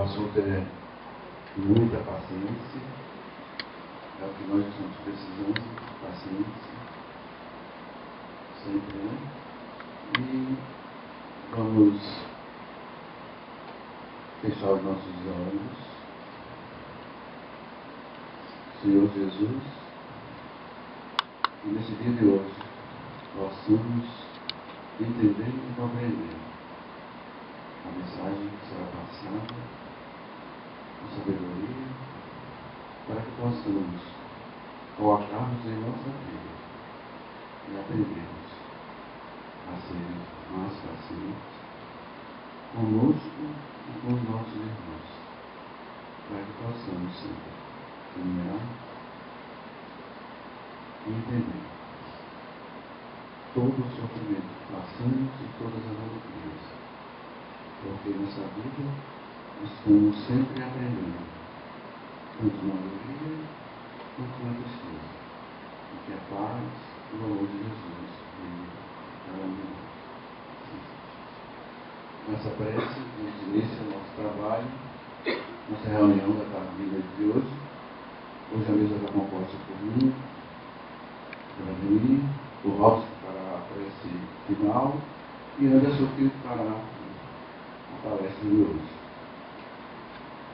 O assunto é muita paciência, é o que nós estamos precisando, paciência, sempre, né? E vamos fechar os nossos olhos. Senhor Jesus, e nesse dia de hoje, possamos entender e compreender a mensagem que será passada com sabedoria, para que possamos colocarmos em nossa vida e aprendermos a ser mais pacientes conosco e com os nossos irmãos, para que possamos sempre caminhar e entender todo o sofrimento que passamos e todas as alegrias, porque nessa vida estamos sempre aprendendo, tanto na alegria quanto na tristeza, e que a paz e o amor de Jesus venha para nós. Nossa prece, nesse início do nosso trabalho, nossa reunião da tarde de hoje. Hoje a mesa está composta por mim, pela Deni, por Robson para a prece final e Anderson Filho para a palestra de hoje.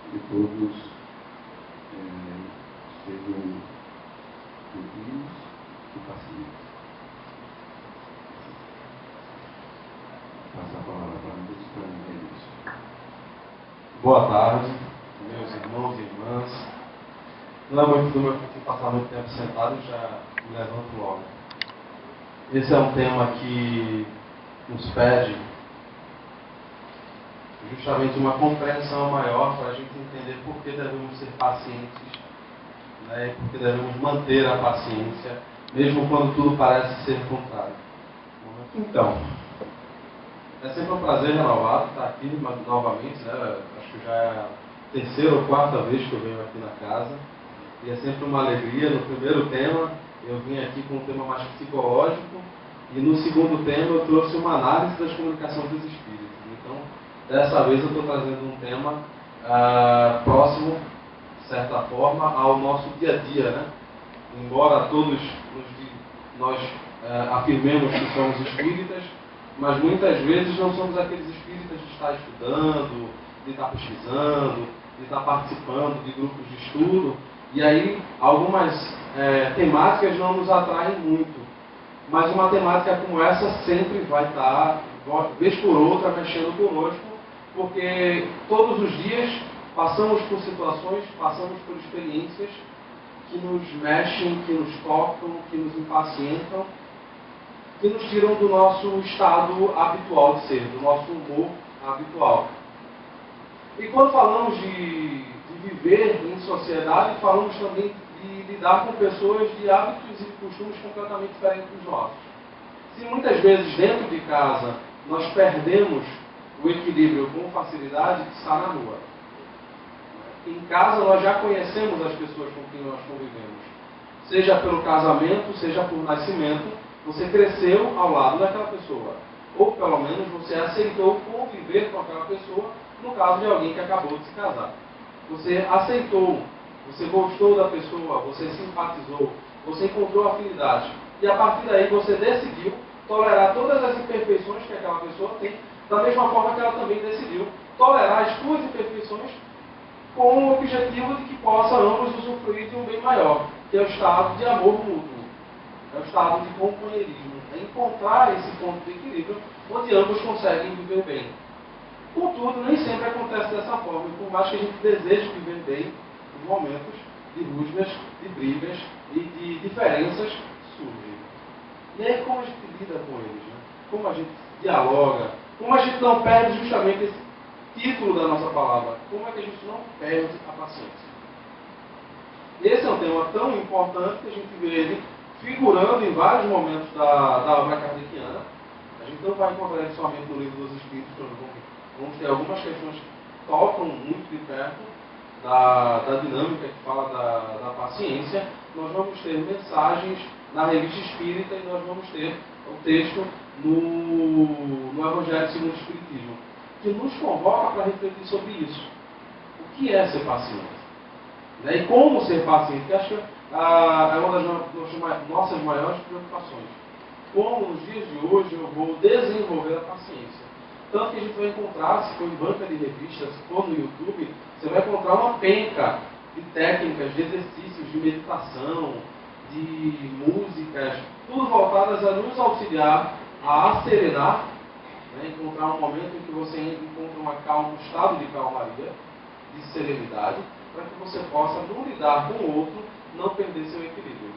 Que todos sejam tranquilos e pacientes. Passar a palavra para Anderson para o início. Boa tarde, meus irmãos e irmãs. Não é muito do meu que passar muito tempo sentado, já me levanto logo. Esse é um tema que nos pede justamente uma compreensão maior para a gente entender por que devemos ser pacientes, né, e por que devemos manter a paciência, mesmo quando tudo parece ser contrário. Então, é sempre um prazer renovado estar aqui novamente, né? Acho que já é a terceira ou quarta vez que eu venho aqui na casa. E é sempre uma alegria. No primeiro tema, eu vim aqui com um tema mais psicológico. E no segundo tema, eu trouxe uma análise das comunicações dos espíritos. Então, dessa vez, eu estou trazendo um tema próximo, de certa forma, ao nosso dia a dia, né? Embora todos nós afirmemos que somos espíritas, mas muitas vezes não somos aqueles espíritas de estar estudando, de estar pesquisando, de estar participando de grupos de estudo. E aí, algumas temáticas não nos atraem muito. Mas uma temática como essa sempre vai estar, vez por outra, mexendo conosco, porque todos os dias passamos por situações, passamos por experiências que nos mexem, que nos tocam, que nos impacientam, que nos tiram do nosso estado habitual de ser, do nosso humor habitual. E quando falamos de viver em sociedade, falamos também de lidar com pessoas de hábitos e costumes completamente diferentes dos nossos. Se muitas vezes dentro de casa nós perdemos o equilíbrio com facilidade, que está na rua. Em casa nós já conhecemos as pessoas com quem nós convivemos. Seja pelo casamento, seja por nascimento, você cresceu ao lado daquela pessoa. Ou pelo menos você aceitou conviver com aquela pessoa, no caso de alguém que acabou de se casar. Você aceitou, você gostou da pessoa, você simpatizou, você encontrou afinidade. E a partir daí você decidiu tolerar todas as imperfeições que aquela pessoa tem, da mesma forma que ela também decidiu tolerar as suas imperfeições com o objetivo de que possa ambos usufruir de um bem maior, que é o estado de amor mútuo. É o estado de companheirismo, é encontrar esse ponto de equilíbrio onde ambos conseguem viver bem. Contudo, nem sempre acontece dessa forma, e por mais que a gente deseje viver bem, os momentos de rusgas, de brigas e de diferenças surgem. E aí como a gente lida com eles, né? Como a gente dialoga, como a gente não perde justamente esse título da nossa palavra, como é que a gente não perde a paciência. Esse é um tema tão importante que a gente vê ele figurando em vários momentos da obra kardeciana. A gente não vai encontrar ele somente no Livro dos Espíritos, vamos ter algumas questões que tocam muito de perto da dinâmica que fala da paciência. Nós vamos ter mensagens na Revista Espírita e nós vamos ter o texto no Evangelho segundo o Espiritismo, que nos convoca para refletir sobre isso. que é ser paciente? Né? E como ser paciente? Que acho que é uma das nossas maiores preocupações. Como nos dias de hoje eu vou desenvolver a paciência? Tanto que a gente vai encontrar, se for em banca de revistas, se for no YouTube, você vai encontrar uma penca de técnicas, de exercícios, de meditação, de músicas, tudo voltadas a nos auxiliar a asserenar, né? Encontrar um momento em que você encontra um estado de calmaria, de serenidade, para que você possa, no lidar com o outro, não perder seu equilíbrio.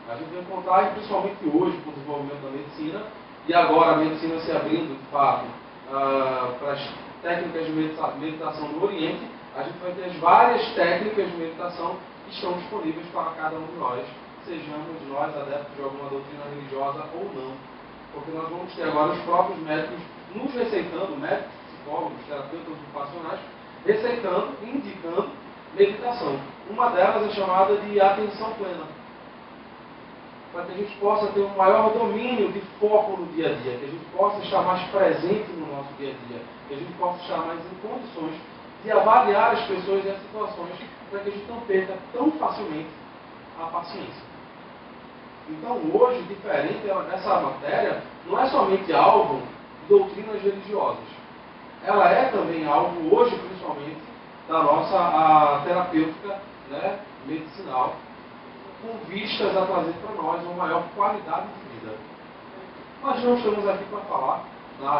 A gente vai encontrar, e principalmente hoje, com o desenvolvimento da medicina, e agora a medicina se abrindo, de fato, para as técnicas de meditação do Oriente, a gente vai ter as várias técnicas de meditação que estão disponíveis para cada um de nós, sejamos nós adeptos de alguma doutrina religiosa ou não. Porque nós vamos ter agora os próprios médicos nos receitando, médicos, psicólogos, terapeutas ocupacionais, receitando e indicando meditação. Uma delas é chamada de atenção plena, para que a gente possa ter um maior domínio de foco no dia a dia, que a gente possa estar mais presente no nosso dia a dia, que a gente possa estar mais em condições de avaliar as pessoas e as situações, para que a gente não perca tão facilmente a paciência. Então hoje, diferente dessa matéria, não é somente alvo de doutrinas religiosas. Ela é também alvo, hoje principalmente, da nossa terapêutica, né, medicinal, com vistas a trazer para nós uma maior qualidade de vida. Nós não estamos aqui para falar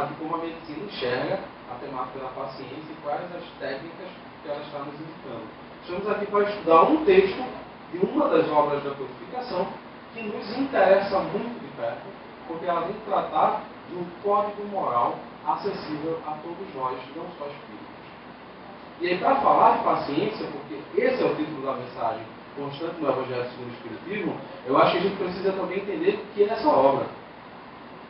de como a medicina enxerga a temática da paciência e quais as técnicas que ela está nos indicando. Estamos aqui para estudar um texto de uma das obras da codificação que nos interessa muito de perto, porque ela vem tratar de um código moral acessível a todos nós, não só espíritos. E aí, para falar de paciência, porque esse é o título da mensagem constante no Evangelho segundo o Espiritismo, eu acho que a gente precisa também entender o que é essa obra.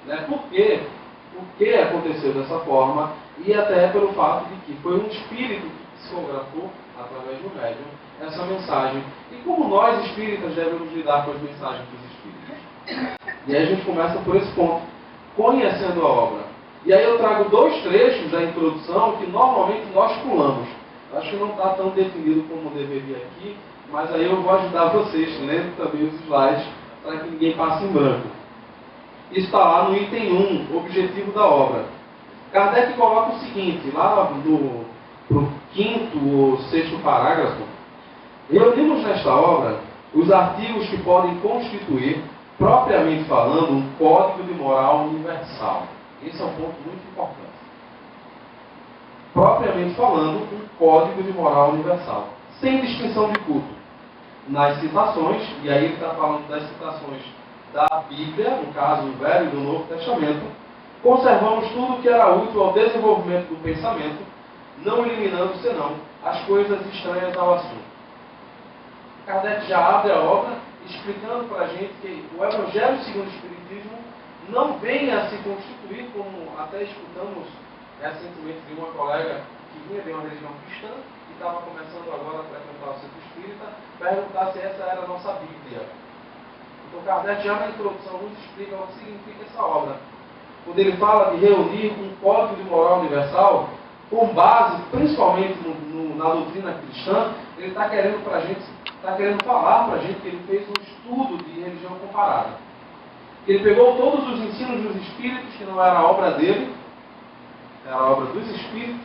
Né? Por que aconteceu dessa forma, e até pelo fato de que foi um espírito que psicografou, através do médium, essa mensagem. E como nós, espíritas, devemos lidar com as mensagens dos espíritos? E aí a gente começa por esse ponto, conhecendo a obra. E aí eu trago dois trechos da introdução que normalmente nós pulamos. Acho que não está tão definido como deveria aqui, mas aí eu vou ajudar vocês, lendo também os slides, para que ninguém passe em branco. Isso está lá no item 1, objetivo da obra. Kardec coloca o seguinte, lá no quinto ou sexto parágrafo: reunimos nesta obra os artigos que podem constituir, propriamente falando, um código de moral universal. Esse é um ponto muito importante. Propriamente falando, um código de moral universal, sem distinção de culto. Nas citações, e aí ele está falando das citações da Bíblia, no caso do Velho e do Novo Testamento, conservamos tudo que era útil ao desenvolvimento do pensamento, não eliminando senão as coisas estranhas ao assunto. Kardec já abre a obra explicando para a gente que o Evangelho segundo o Espiritismo não vem a se constituir, como até escutamos recentemente de uma colega que vinha de uma religião cristã, que estava começando agora a frequentar o centro espírita, perguntar se essa era a nossa Bíblia. Então Kardec já na introdução nos explica o que significa essa obra. Quando ele fala de reunir um código de moral universal, com base principalmente na doutrina cristã, ele está querendo falar para a gente que ele fez um estudo de religião comparada. Ele pegou todos os ensinos dos espíritos, que não era a obra dele, era a obra dos espíritos,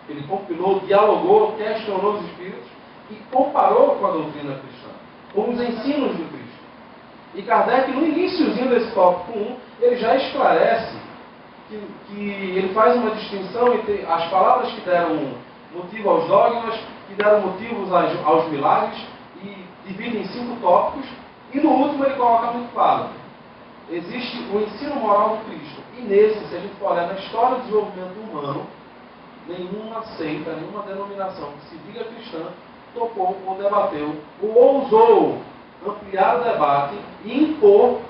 ele compilou, dialogou, questionou os espíritos e comparou com a doutrina cristã, com os ensinos do Cristo. E Kardec, no iníciozinho desse tópico 1, ele já esclarece que ele faz uma distinção entre as palavras que deram motivo aos dogmas, que deram motivos aos milagres, e divide em 5 tópicos, e no último ele coloca muito claro: existe o ensino moral do Cristo. E nesse, se a gente for olhar na história do desenvolvimento humano, nenhuma seita, nenhuma denominação que se diga cristã tocou ou debateu ou ousou ampliar o debate e impor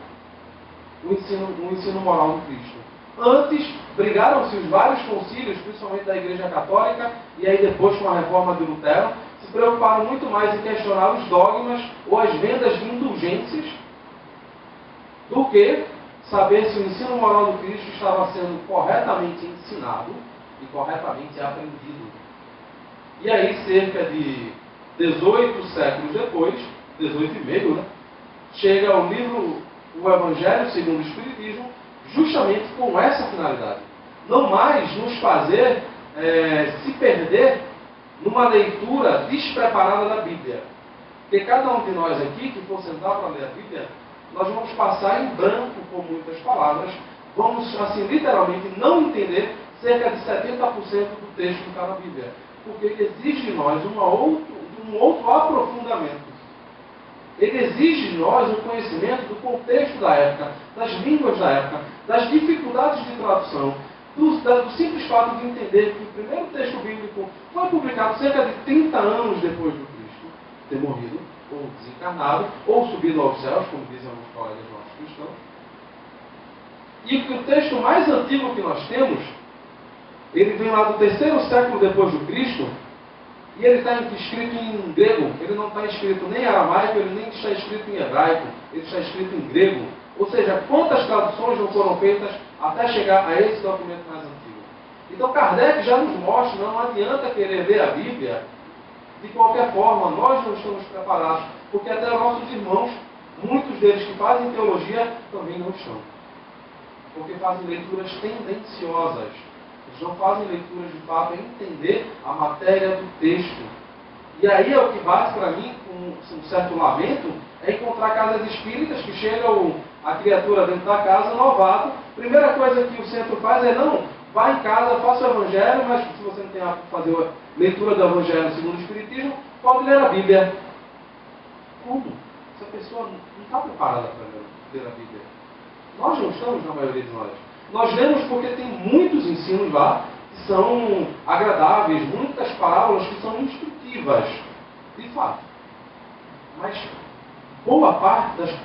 o ensino moral do Cristo. Antes, brigaram-se os vários concílios, principalmente da Igreja Católica, e aí depois com a reforma de Lutero, se preocuparam muito mais em questionar os dogmas ou as vendas de indulgências do que saber se o ensino moral do Cristo estava sendo corretamente ensinado e corretamente aprendido. E aí, cerca de 18 séculos depois, 18 e meio, né, chega o livro, o Evangelho segundo o Espiritismo, justamente com essa finalidade. Não mais nos fazer se perder numa leitura despreparada da Bíblia. Porque cada um de nós aqui, que for sentar para ler a Bíblia, nós vamos passar em branco com muitas palavras, vamos, assim, literalmente não entender cerca de 70% do texto que está na Bíblia. Porque ele exige de nós um outro aprofundamento. Ele exige de nós o conhecimento do contexto da época, das línguas da época, das dificuldades de tradução, do simples fato de entender que o primeiro texto bíblico foi publicado cerca de 30 anos depois do Cristo ter morrido, ou desencarnado, ou subido aos céus, como dizem alguns colegas nossos cristãos. E que o texto mais antigo que nós temos, ele vem lá do 3º século depois do Cristo, e ele está escrito em grego. Ele não está escrito nem em aramaico, ele nem está escrito em hebraico, ele está escrito em grego. Ou seja, quantas traduções não foram feitas até chegar a esse documento mais antigo? Então Kardec já nos mostra, não adianta querer ler a Bíblia de qualquer forma, nós não estamos preparados, porque até nossos irmãos, muitos deles que fazem teologia, também não estão. Porque fazem leituras tendenciosas. Eles não fazem leituras de fato em entender a matéria do texto. E aí é o que bate para mim com um certo lamento, é encontrar casas espíritas que chega a criatura dentro da casa, novato. Primeira coisa que o centro faz é não, vá em casa, faça o Evangelho, mas se você não tem a fazer a leitura do Evangelho segundo o Espiritismo, pode ler a Bíblia. Como? Essa pessoa não está preparada para ler a Bíblia. Nós não estamos, na maioria de nós. Nós lemos porque tem muitos ensinos lá que são agradáveis, muitas parábolas que são instrutivas, de fato. Mas boa parte das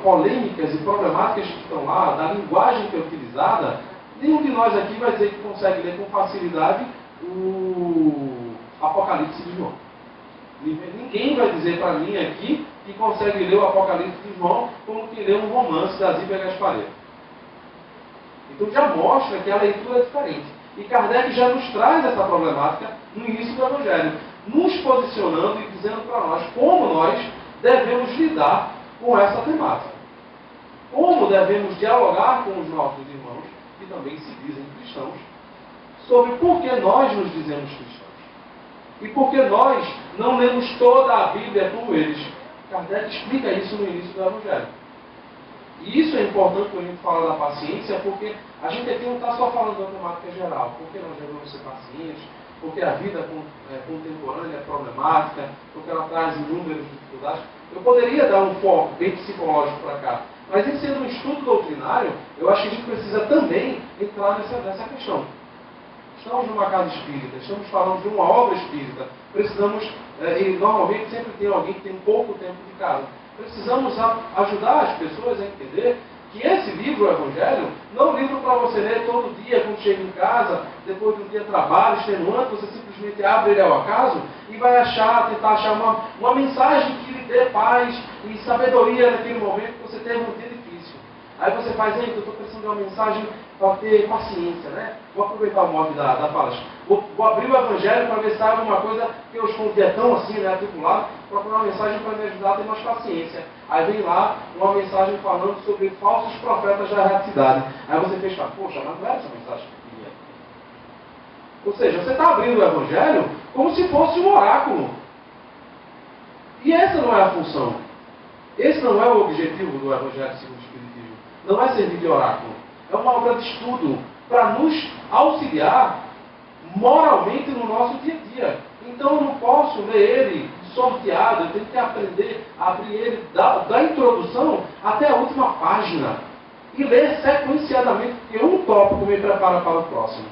polêmicas e problemáticas que estão lá, da linguagem que é utilizada, nenhum de nós aqui vai dizer que consegue ler com facilidade o Apocalipse de João. Ninguém vai dizer para mim aqui que consegue ler o Apocalipse de João como que lê um romance da Zíbia Gasparetto. Então já mostra que a leitura é diferente. E Kardec já nos traz essa problemática no início do Evangelho, nos posicionando e dizendo para nós como nós devemos lidar com essa temática. Como devemos dialogar com os nossos irmãos, que também se dizem cristãos, sobre por que nós nos dizemos cristãos. E por que nós não lemos toda a Bíblia como eles. Kardec explica isso no início do Evangelho. E isso é importante quando a gente fala da paciência, porque a gente aqui não está só falando da temática geral. Porque nós devemos ser pacientes, porque a vida contemporânea é problemática, porque ela traz inúmeras dificuldades. Eu poderia dar um foco bem psicológico para cá, mas em sendo um estudo doutrinário, eu acho que a gente precisa também entrar nessa questão. Estamos numa casa espírita, estamos falando de uma obra espírita, precisamos, e normalmente sempre tem alguém que tem pouco tempo de casa, precisamos ajudar as pessoas a entender que esse livro, o Evangelho, não é um livro para você ler todo dia, quando chega em casa, depois de um dia de trabalho, extenuante, você simplesmente abre ele ao acaso e vai tentar achar uma mensagem que lhe dê paz e sabedoria naquele momento que você teve um dia difícil. Aí você faz, eu estou precisando de uma mensagem para ter paciência, né? Vou aproveitar o modo da palestra. Vou abrir o Evangelho para ver se há alguma coisa que eu estou um dia tão assim, né, atribulado, procurar uma mensagem para me ajudar a ter mais paciência. Aí vem lá uma mensagem falando sobre falsos profetas da erraticidade. Aí você pensa, poxa, mas não era essa mensagem que eu queria. Ou seja, você está abrindo o Evangelho como se fosse um oráculo. E essa não é a função. Esse não é o objetivo do Evangelho segundo o Espiritismo. Não é servir de oráculo. É uma obra de estudo para nos auxiliar moralmente no nosso dia a dia. Então eu não posso ler ele sorteado, eu tenho que aprender a abrir ele da introdução até a última página e ler sequenciadamente, porque um tópico me prepara para o próximo.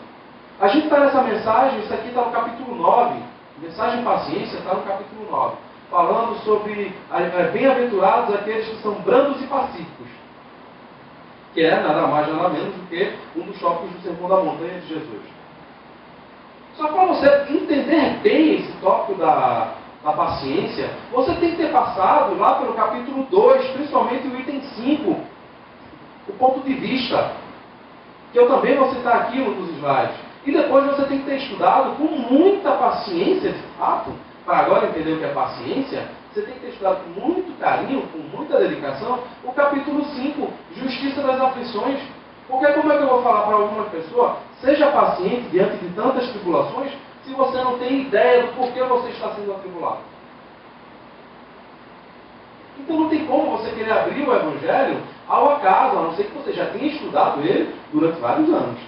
A gente está nessa mensagem, isso aqui está no capítulo 9, mensagem paciência está no capítulo 9, falando sobre bem-aventurados aqueles que são brandos e pacíficos, que é nada mais nada menos do que um dos tópicos do Sermão da Montanha de Jesus. Só para você entender bem esse tópico da paciência, você tem que ter passado lá pelo capítulo 2, principalmente o item 5, o ponto de vista, que eu também vou citar aqui nos slides. E depois você tem que ter estudado com muita paciência, de fato, para agora entender o que é paciência, você tem que ter estudado com muito carinho, com muita dedicação, o capítulo 5, Justiça das Aflições. Porque como é que eu vou falar para alguma pessoa, seja paciente diante de tantas tribulações, se você não tem ideia do porquê você está sendo atribulado? Então não tem como você querer abrir o Evangelho ao acaso, a não ser que você já tenha estudado ele durante vários anos.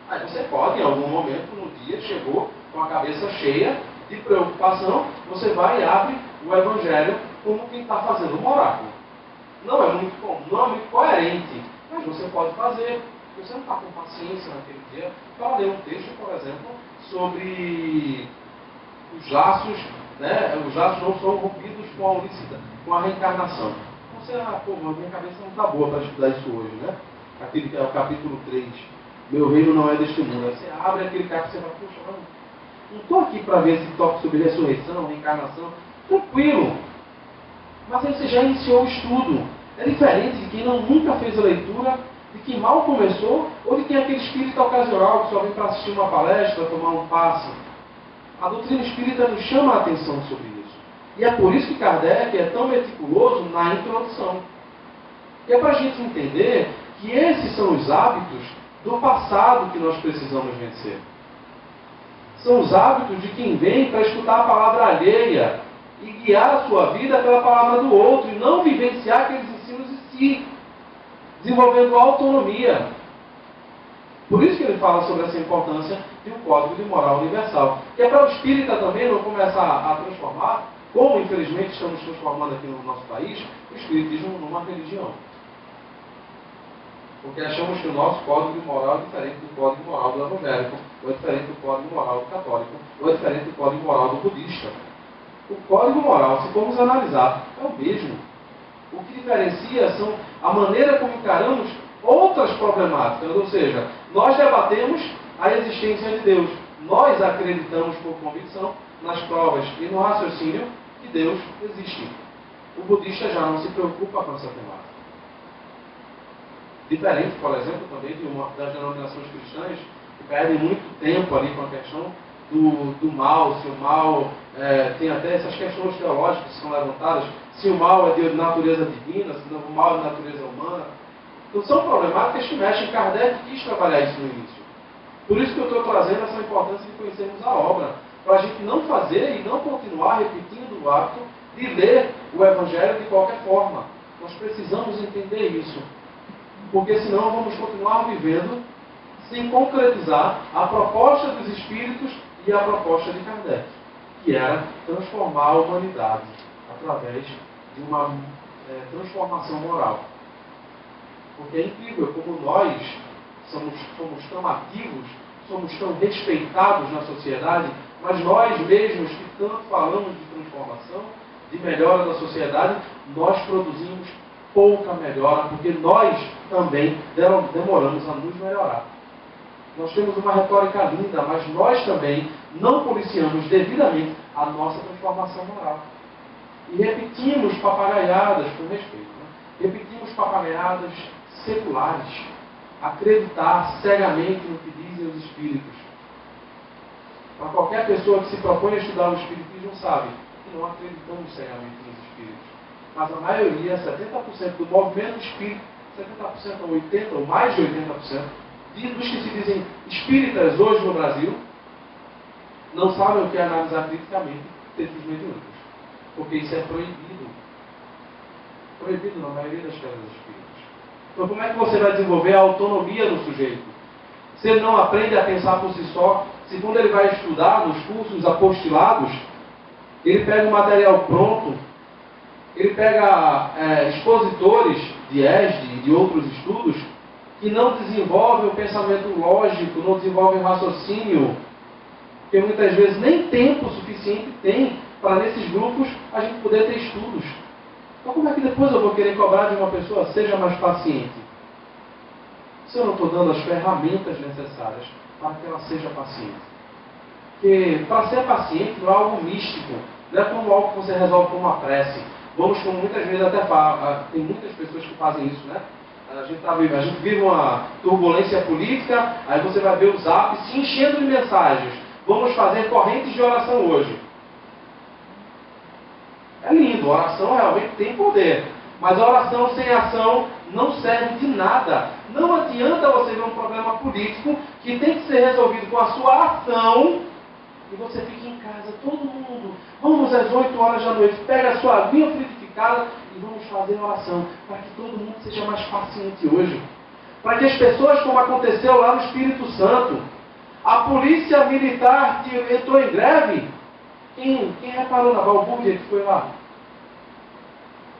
Aí você pode, em algum momento, no dia, chegou com a cabeça cheia de preocupação, você vai e abre o Evangelho como quem está fazendo um oráculo. Não é muito coerente, mas você pode fazer. Você não está com paciência naquele dia para ler um texto, por exemplo, sobre os laços, né? Os laços não são rompidos com a reencarnação. Você, minha cabeça não está boa para estudar isso hoje, né? Aquele que é o capítulo 3. Meu reino não é deste mundo. Aí você abre aquele capítulo e você vai, puxa, não estou aqui para ver esse toque sobre ressurreição, reencarnação. Tranquilo. Mas aí você já iniciou o estudo. É diferente de quem nunca fez a leitura, de quem mal começou, ou de quem é aquele espírita ocasional que só vem para assistir uma palestra, tomar um passe. A doutrina espírita nos chama a atenção sobre isso. E é por isso que Kardec é tão meticuloso na introdução. E é para a gente entender que esses são os hábitos do passado que nós precisamos vencer. São os hábitos de quem vem para escutar a palavra alheia e guiar a sua vida pela palavra do outro, e não vivenciar aqueles ensinos em si, desenvolvendo autonomia. Por isso que ele fala sobre essa importância de um código de moral universal. Que é para o espírita também não começar a transformar, como infelizmente estamos transformando aqui no nosso país, o espiritismo numa religião. Porque achamos que o nosso código moral é diferente do código moral do evangélico, ou é diferente do código moral do católico, ou é diferente do código moral do budista. O código moral, se formos analisar, é o mesmo. O que diferencia são a maneira como encaramos outras problemáticas, ou seja, nós debatemos a existência de Deus. Nós acreditamos por convicção nas provas e no raciocínio que Deus existe. O budista já não se preocupa com essa temática. Diferente, por exemplo, também de uma das denominações cristãs, que perdem muito tempo ali com a questão do mal, se o mal tem até essas questões teológicas que são levantadas, se o mal é de natureza divina, se o mal é de natureza humana. Então são problemáticas que mexem. Kardec quis trabalhar isso no início. Por isso que eu estou trazendo essa importância de conhecermos a obra, para a gente não fazer e não continuar repetindo o hábito de ler o Evangelho de qualquer forma. Nós precisamos entender isso, porque senão vamos continuar vivendo sem concretizar a proposta dos Espíritos e a proposta de Kardec, que era transformar a humanidade através de uma transformação moral. Porque é incrível como nós somos tão ativos, somos tão respeitados na sociedade, mas nós mesmos que tanto falamos de transformação, de melhora da sociedade, nós produzimos pouca melhora, porque nós também demoramos a nos melhorar. Nós temos uma retórica linda, mas nós também não policiamos devidamente a nossa transformação moral. E repetimos papagaiadas, com respeito, né? Repetimos papagaiadas seculares, acreditar cegamente no que dizem os Espíritos. Para qualquer pessoa que se propõe a estudar o Espiritismo sabe que não acreditamos cegamente nos Espíritos. Mas a maioria, 70% do movimento espírita, 70% ou 80% ou mais de 80%, dos que se dizem espíritas hoje no Brasil, não sabem o que é analisar criticamente textos mediúnicos. Porque isso é proibido. Proibido na maioria das casas espíritas. Então como é que você vai desenvolver a autonomia do sujeito? Se ele não aprende a pensar por si só, se quando ele vai estudar nos cursos apostilados, ele pega o material pronto, ele pega expositores de ESD e de outros estudos que não desenvolvem o pensamento lógico, não desenvolvem o raciocínio, porque muitas vezes nem tempo suficiente tem para nesses grupos a gente poder ter estudos. Então como é que depois eu vou querer cobrar de uma pessoa seja mais paciente? Se eu não estou dando as ferramentas necessárias para que ela seja paciente. Porque para ser paciente não é algo místico, não é como algo que você resolve com uma prece. Vamos, como muitas vezes até tem muitas pessoas que fazem isso, né? A gente vive uma turbulência política, aí você vai ver o Zap se enchendo de mensagens. Vamos fazer correntes de oração hoje. É lindo, a oração realmente tem poder. Mas a oração sem ação não serve de nada. Não adianta você ver um problema político que tem que ser resolvido com a sua ação e você fica em casa, todo mundo, vamos às 8 horas da noite, pega a sua aguinha frutificada e vamos fazer oração, para que todo mundo seja mais paciente hoje. Para que as pessoas, como aconteceu lá no Espírito Santo, a polícia militar que entrou em greve, quem reparou na balbúrdia que foi lá?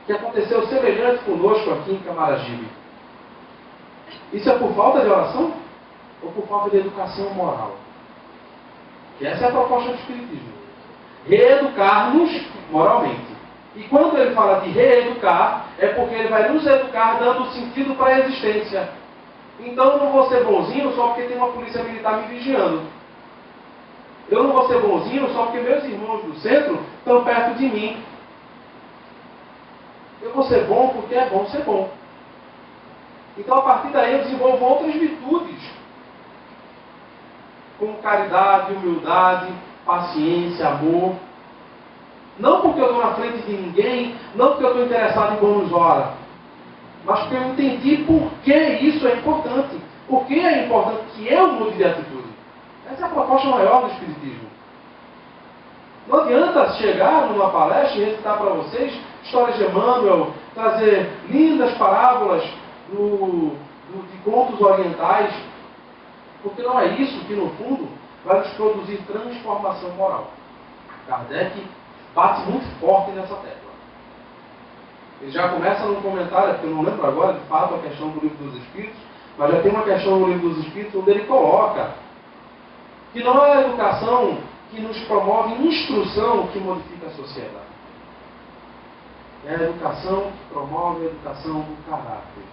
Que aconteceu semelhante conosco aqui em Camaragibe. Isso é por falta de oração? Ou por falta de educação moral? Que essa é a proposta do Espiritismo. Reeducar-nos moralmente. E quando ele fala de reeducar, é porque ele vai nos educar dando sentido para a existência. Então eu não vou ser bonzinho só porque tem uma polícia militar me vigiando. Eu não vou ser bonzinho só porque meus irmãos do centro estão perto de mim. Eu vou ser bom porque é bom ser bom. Então a partir daí eu desenvolvo outras virtudes. Como caridade, humildade, paciência, amor. Não porque eu estou na frente de ninguém, não porque eu estou interessado em bônus hora, mas porque eu entendi por que isso é importante. Por que é importante que eu mude de atitude. Essa é a proposta maior do Espiritismo. Não adianta chegar numa palestra e recitar para vocês histórias de Emmanuel, trazer lindas parábolas de contos orientais, porque não é isso que, no fundo, vai nos produzir transformação moral. Kardec bate muito forte nessa tecla. Ele já começa num comentário, porque eu não lembro agora, de fato, a questão do Livro dos Espíritos, mas já tem uma questão no Livro dos Espíritos onde ele coloca que não é a educação que nos promove instrução que modifica a sociedade. É a educação que promove a educação do caráter.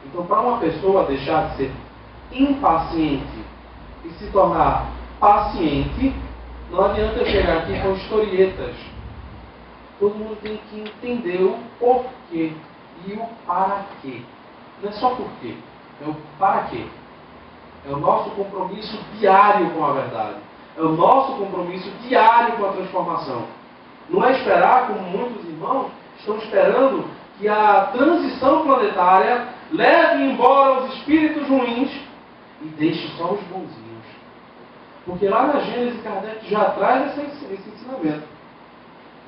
Então, para uma pessoa deixar de ser impaciente e se tornar paciente, não adianta eu chegar aqui com historietas. Todo mundo tem que entender o porquê e o para quê. Não é só porquê, é o para quê. É o nosso compromisso diário com a verdade. É o nosso compromisso diário com a transformação. Não é esperar, como muitos irmãos estão esperando, que a transição planetária leve embora os espíritos ruins e deixe só os bonzinhos. Porque lá na Gênesis, Kardec já traz esse ensinamento.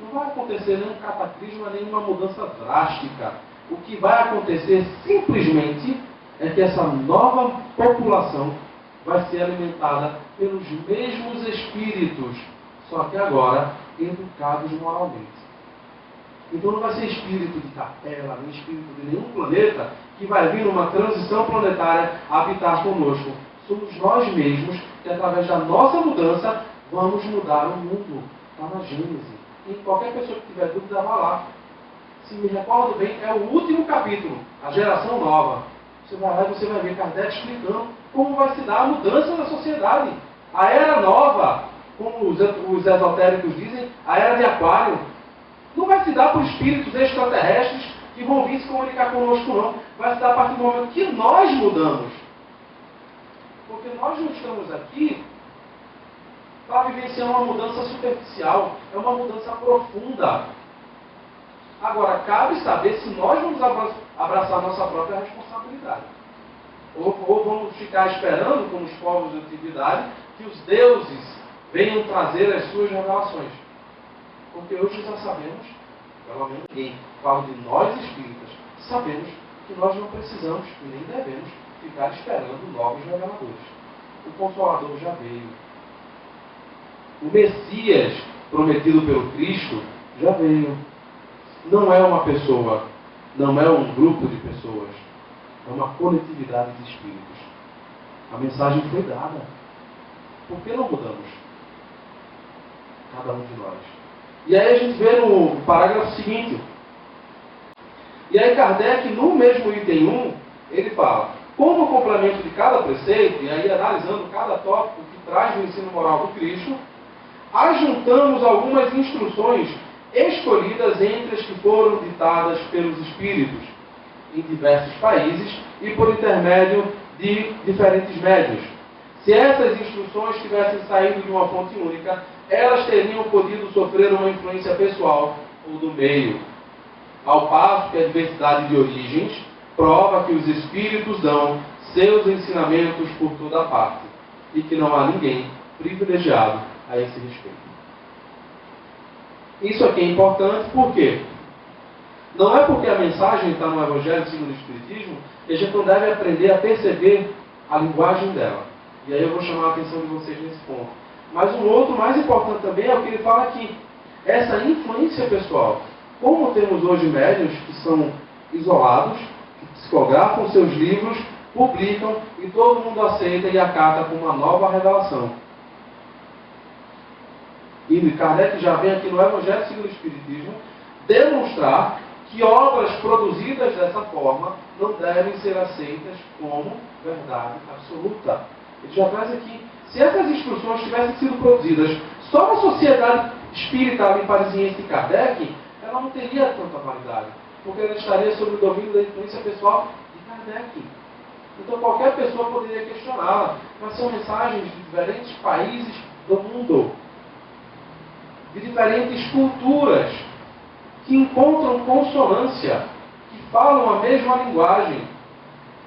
Não vai acontecer nenhum cataclisma, nenhuma mudança drástica. O que vai acontecer simplesmente é que essa nova população vai ser alimentada pelos mesmos espíritos, só que agora educados moralmente. Então não vai ser espírito de capela, nem espírito de nenhum planeta que vai vir numa transição planetária habitar conosco. Somos nós mesmos que, através da nossa mudança, vamos mudar o mundo. Está na Gênesis. E qualquer pessoa que tiver dúvida, vá lá. Se me recordo bem, é o último capítulo, a geração nova. Você vai lá e você vai ver Kardec explicando como vai se dar a mudança da sociedade. A era nova, como os esotéricos dizem, a era de Aquário, não vai se dar por espíritos extraterrestres que vão vir se comunicar conosco, não. Vai se dar a partir do momento que nós mudamos. Porque nós não estamos aqui para vivenciar uma mudança superficial. É uma mudança profunda. Agora, cabe saber se nós vamos abraçar nossa própria responsabilidade. Ou vamos ficar esperando, como os povos de antiguidade, que os deuses venham trazer as suas revelações. Porque hoje já sabemos, pelo menos quem fala de nós espíritas, sabemos que nós não precisamos e nem devemos ficar esperando novos reveladores. O Consolador já veio. O Messias, prometido pelo Cristo, já veio. Não é uma pessoa, não é um grupo de pessoas, é uma coletividade de espíritos. A mensagem foi dada. Por que não mudamos? Cada um de nós. E aí a gente vê no parágrafo seguinte. E aí Kardec, no mesmo item 1, ele fala, como complemento de cada preceito, e aí analisando cada tópico que traz o ensino moral do Cristo, ajuntamos algumas instruções escolhidas entre as que foram ditadas pelos Espíritos, em diversos países e por intermédio de diferentes médios. Se essas instruções tivessem saído de uma fonte única, elas teriam podido sofrer uma influência pessoal ou do meio. Ao passo que a diversidade de origens prova que os Espíritos dão seus ensinamentos por toda parte e que não há ninguém privilegiado a esse respeito. Isso aqui é importante porque não é porque a mensagem está no Evangelho segundo o Espiritismo que a gente não deve aprender a perceber a linguagem dela. E aí eu vou chamar a atenção de vocês nesse ponto. Mas um outro mais importante também é o que ele fala aqui. Essa influência pessoal. Como temos hoje médiuns que são isolados, que psicografam seus livros, publicam e todo mundo aceita e acata como uma nova revelação. E Kardec já vem aqui no Evangelho segundo o Espiritismo demonstrar que obras produzidas dessa forma não devem ser aceitas como verdade absoluta. Ele já traz aqui, se essas instruções tivessem sido produzidas só na sociedade espírita ali parisiense de Kardec, ela não teria tanta validade, porque ela estaria sob o domínio da influência pessoal de Kardec. Então qualquer pessoa poderia questioná-la, mas são mensagens de diferentes países do mundo, de diferentes culturas, que encontram consonância, que falam a mesma linguagem.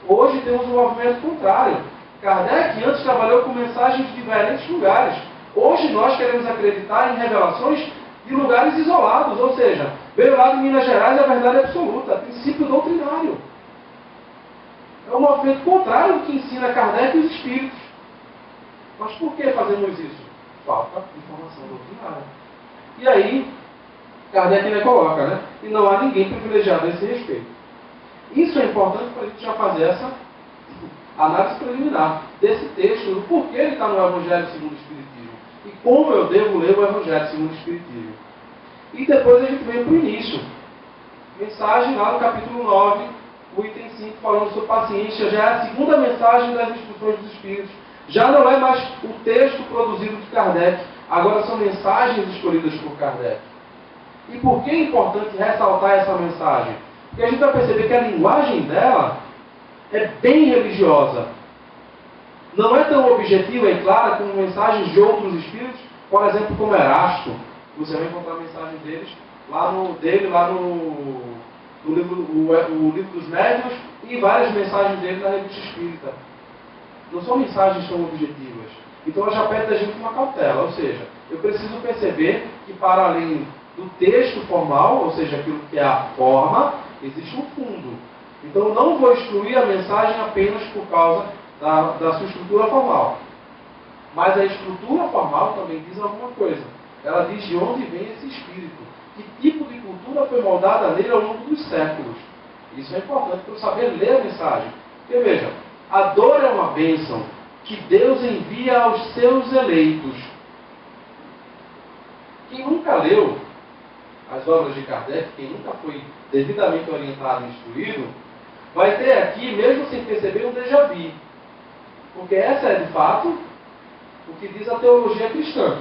Hoje temos um movimento contrário. Kardec antes trabalhou com mensagens de diferentes lugares. Hoje nós queremos acreditar em revelações de lugares isolados, ou seja, veio lá de Minas Gerais a verdade absoluta, princípio doutrinário. É um movimento contrário ao que ensina Kardec e os Espíritos. Mas por que fazemos isso? Falta informação doutrinária. E aí, Kardec ainda coloca, né? E não há ninguém privilegiado a esse respeito. Isso é importante para a gente já fazer essa análise preliminar desse texto, do porquê ele está no Evangelho segundo o Espiritismo e como eu devo ler o Evangelho segundo o Espiritismo. E depois a gente vem para o início. Mensagem lá no capítulo 9, o item 5, falando sobre paciência, já é a segunda mensagem das instruções dos Espíritos. Já não é mais o texto produzido de Kardec, agora são mensagens escolhidas por Kardec. E por que é importante ressaltar essa mensagem? Porque a gente vai perceber que a linguagem dela é bem religiosa. Não é tão objetiva e clara como mensagens de outros espíritos, por exemplo, como Erasto. Você vai encontrar mensagens deles lá no livro, o livro dos Médiuns e várias mensagens dele na Revista Espírita. Não são mensagens tão objetivas. Então ela já pede da gente uma cautela, ou seja, eu preciso perceber que para além do texto formal, ou seja, aquilo que é a forma, existe um fundo. Então eu não vou excluir a mensagem apenas por causa da sua estrutura formal. Mas a estrutura formal também diz alguma coisa. Ela diz de onde vem esse espírito, que tipo de cultura foi moldada nele ao longo dos séculos. Isso é importante para eu saber ler a mensagem. Porque veja, a dor é uma bênção que Deus envia aos seus eleitos. Quem nunca leu as obras de Kardec, quem nunca foi devidamente orientado e instruído, vai ter aqui, mesmo sem perceber, um déjà vu. Porque essa é, de fato, o que diz a teologia cristã.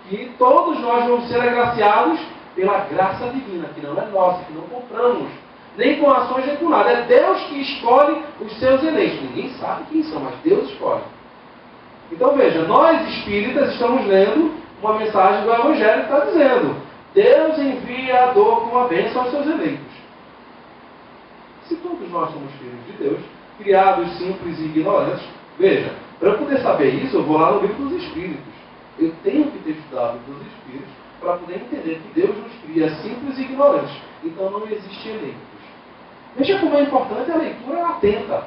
Que todos nós vamos ser agraciados pela graça divina, que não é nossa, que não compramos, nem com ações nem com nada. É Deus que escolhe os seus eleitos. Ninguém sabe quem são, mas Deus escolhe. Então veja, nós espíritas estamos lendo uma mensagem do Evangelho que está dizendo: Deus envia a dor como uma bênção aos seus eleitos. Se todos nós somos filhos de Deus, criados simples e ignorantes, veja, para eu poder saber isso, eu vou lá no livro dos Espíritos. Eu tenho que ter estudado o livro dos Espíritos para poder entender que Deus nos cria simples e ignorantes. Então não existe eleitos. Veja como é importante a leitura atenta.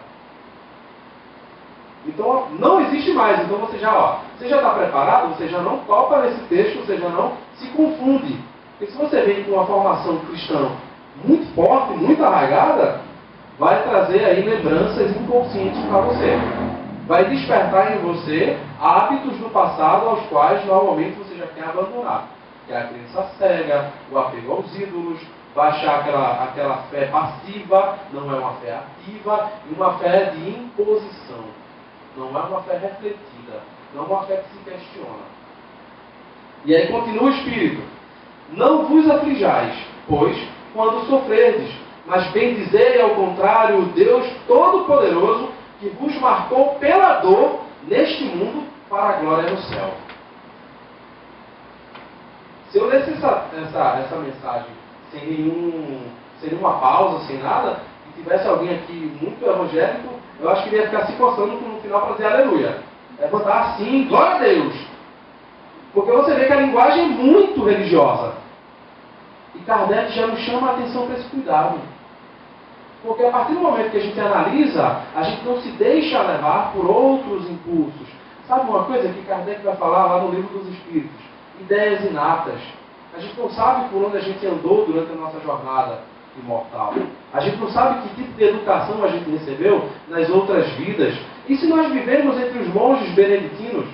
Então não existe mais. Então você já está preparado, você já não topa nesse texto, você já não se confunde. Porque se você vem com uma formação cristã muito forte, muito arraigada, vai trazer aí lembranças inconscientes para você. Vai despertar em você hábitos do passado aos quais normalmente você já quer abandonar. Que é a crença cega, o apego aos ídolos, baixar aquela fé passiva, não é uma fé ativa, e uma fé de imposição. Não é uma fé refletida, não é uma fé que se questiona. E aí continua o Espírito. Não vos aflijais, pois, quando sofrerdes, Mas bendizei ao contrário o Deus Todo-Poderoso, que vos marcou pela dor neste mundo para a glória no céu. Se eu lesse essa mensagem sem nenhuma pausa, sem nada, e tivesse alguém aqui muito evangélico, eu acho que ele ia ficar se coçando no final para dizer aleluia. Levantar assim, glória a Deus. Porque você vê que a linguagem é muito religiosa. E Kardec já nos chama a atenção para esse cuidado. Porque a partir do momento que a gente analisa, a gente não se deixa levar por outros impulsos. Sabe uma coisa que Kardec vai falar lá no Livro dos Espíritos? Ideias inatas. A gente não sabe por onde a gente andou durante a nossa jornada imortal. A gente não sabe que tipo de educação a gente recebeu nas outras vidas. E se nós vivemos entre os monges beneditinos?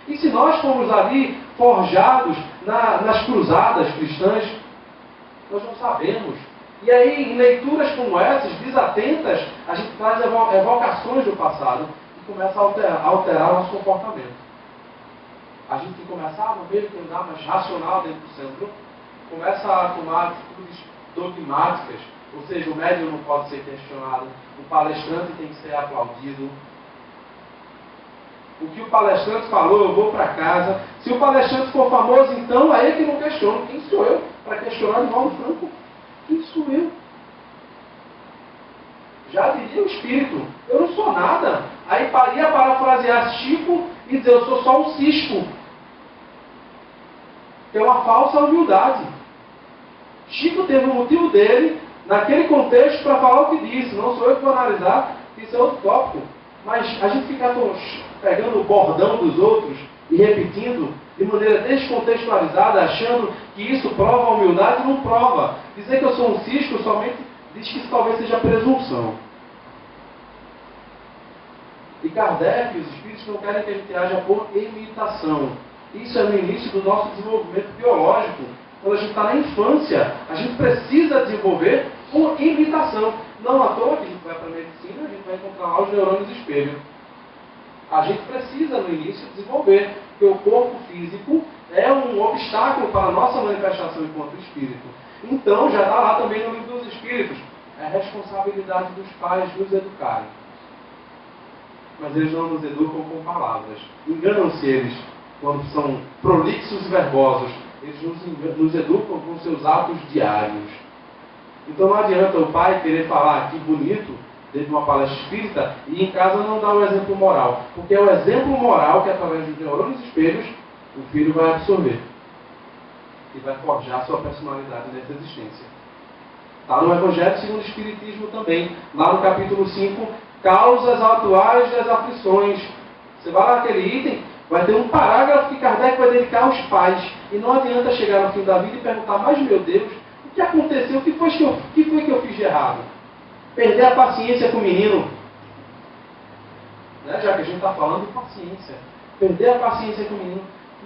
E se nós fomos ali forjados nas cruzadas cristãs? Nós não sabemos. E aí, em leituras como essas, desatentas, a gente traz evocações do passado e começa a alterar o nosso comportamento. A gente começa meio que andar mais racional dentro do centro, começa a tomar atitudes dogmáticas, ou seja, o médium não pode ser questionado, o palestrante tem que ser aplaudido. O que o palestrante falou, eu vou para casa. Se o palestrante for famoso, então é ele que não questiona. Quem sou eu para questionar o Valdo Franco? Quem sou eu? Já diria o espírito, eu não sou nada. Aí ia parafrasear Chico e dizer, eu sou só um cisco. Que é uma falsa humildade. Chico teve o motivo dele, naquele contexto, para falar o que disse. Não sou eu que vou analisar, isso é outro tópico. Mas a gente fica pegando o bordão dos outros e repetindo de maneira descontextualizada, achando que isso prova a humildade, não prova. Dizer que eu sou um cisco somente diz que isso talvez seja presunção. E Kardec e os espíritos não querem que a gente haja por imitação. Isso é no início do nosso desenvolvimento biológico. Quando a gente está na infância, a gente precisa desenvolver por imitação. Não à toa que a gente vai para a medicina, a gente vai encontrar lá os neurônios espelho. A gente precisa, no início, desenvolver, porque o corpo físico é um obstáculo para a nossa manifestação enquanto espírito. Então, já está lá também no Livro dos Espíritos. É a responsabilidade dos pais nos educarem. Mas eles não nos educam com palavras. Enganam-se eles quando são prolixos e verbosos. Eles nos educam com seus atos diários. Então não adianta o pai querer falar que bonito dentro de uma palestra espírita e em casa não dar o exemplo moral. Porque é o exemplo moral que, através dos neurônios espelhos, o filho vai absorver. E vai forjar sua personalidade nessa existência. Está no Evangelho segundo o Espiritismo também. Lá no capítulo 5, causas atuais das aflições. Você vai lá naquele item, vai ter um parágrafo que Kardec vai dedicar aos pais. E não adianta chegar no fim da vida e perguntar, mas meu Deus, o que aconteceu? O que foi que eu fiz de errado? Perder a paciência com o menino. Né? Já que a gente está falando de paciência. Perder a paciência com o menino.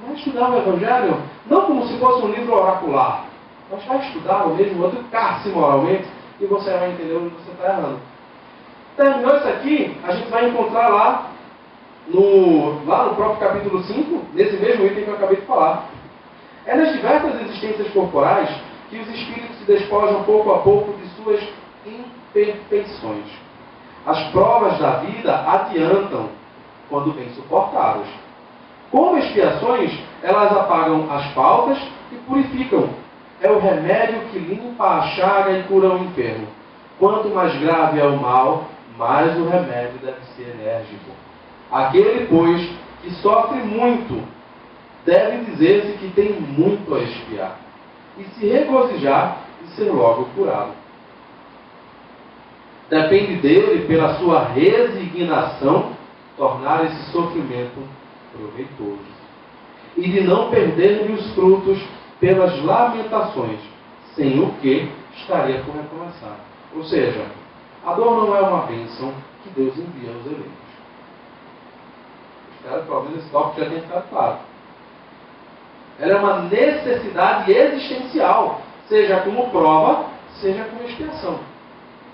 Vai estudar o Evangelho, não como se fosse um livro oracular, mas vai estudar o mesmo, educar-se moralmente, e você vai entender onde você está errando. Terminou isso aqui, a gente vai encontrar lá no próprio capítulo 5, nesse mesmo item que eu acabei de falar. É nas diversas existências corporais que os espíritos se despojam pouco a pouco de suas imperfeições. As provas da vida adiantam quando bem suportadas. Como expiações, elas apagam as faltas e purificam. É o remédio que limpa a chaga e cura o enfermo. Quanto mais grave é o mal, mais o remédio deve ser enérgico. Aquele, pois, que sofre muito, deve dizer-se que tem muito a expiar, e se regozijar e ser logo curado. Depende dele, pela sua resignação, tornar esse sofrimento proveitoso, e de não perder-lhe os frutos pelas lamentações, sem o que estaria por recomeçar. Ou seja, a dor não é uma bênção que Deus envia aos eleitos. Espero que talvez esse tópico já tenha ficado claro. Ela é uma necessidade existencial, seja como prova, seja como expiação.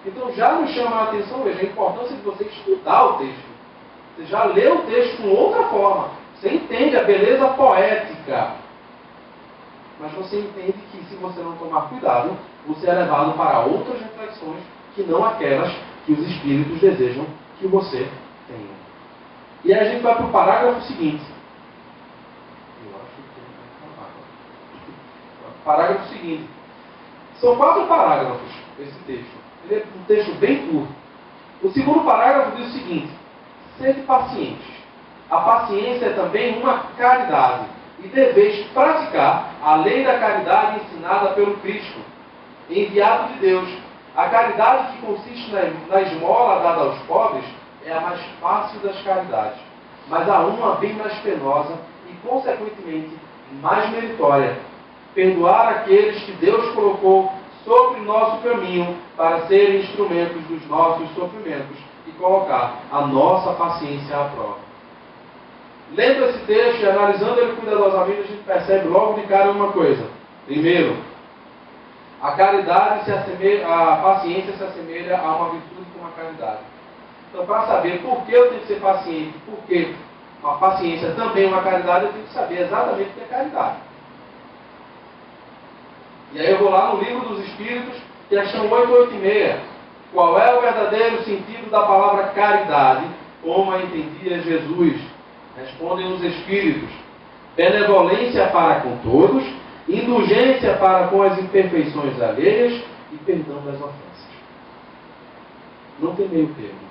Então já nos chama a atenção, veja, a importância de você estudar o texto. Você já lê o texto com outra forma. Você entende a beleza poética. Mas você entende que se você não tomar cuidado, você é levado para outras reflexões que não aquelas que os espíritos desejam que você tenha. E aí a gente vai para o parágrafo seguinte. Parágrafo seguinte. São 4 parágrafos esse texto. Ele é um texto bem curto. O segundo parágrafo diz o seguinte: sede pacientes. A paciência é também uma caridade, e deveis praticar a lei da caridade ensinada pelo Cristo, enviado de Deus. A caridade que consiste na esmola dada aos pobres é a mais fácil das caridades, mas há uma bem mais penosa e, consequentemente, mais meritória: perdoar aqueles que Deus colocou sobre nosso caminho para serem instrumentos dos nossos sofrimentos e colocar a nossa paciência à prova. Lendo esse texto e analisando ele cuidadosamente, a gente percebe logo de cara uma coisa. Primeiro, a paciência se assemelha a uma virtude com a caridade. Então, para saber por que eu tenho que ser paciente, porque a paciência também é uma caridade, eu tenho que saber exatamente o que é caridade. E aí eu vou lá no Livro dos Espíritos, questão 886. Qual é o verdadeiro sentido da palavra caridade, como a entendia Jesus? Respondem os Espíritos: benevolência para com todos, indulgência para com as imperfeições alheias e perdão das ofensas. Não tem meio termo.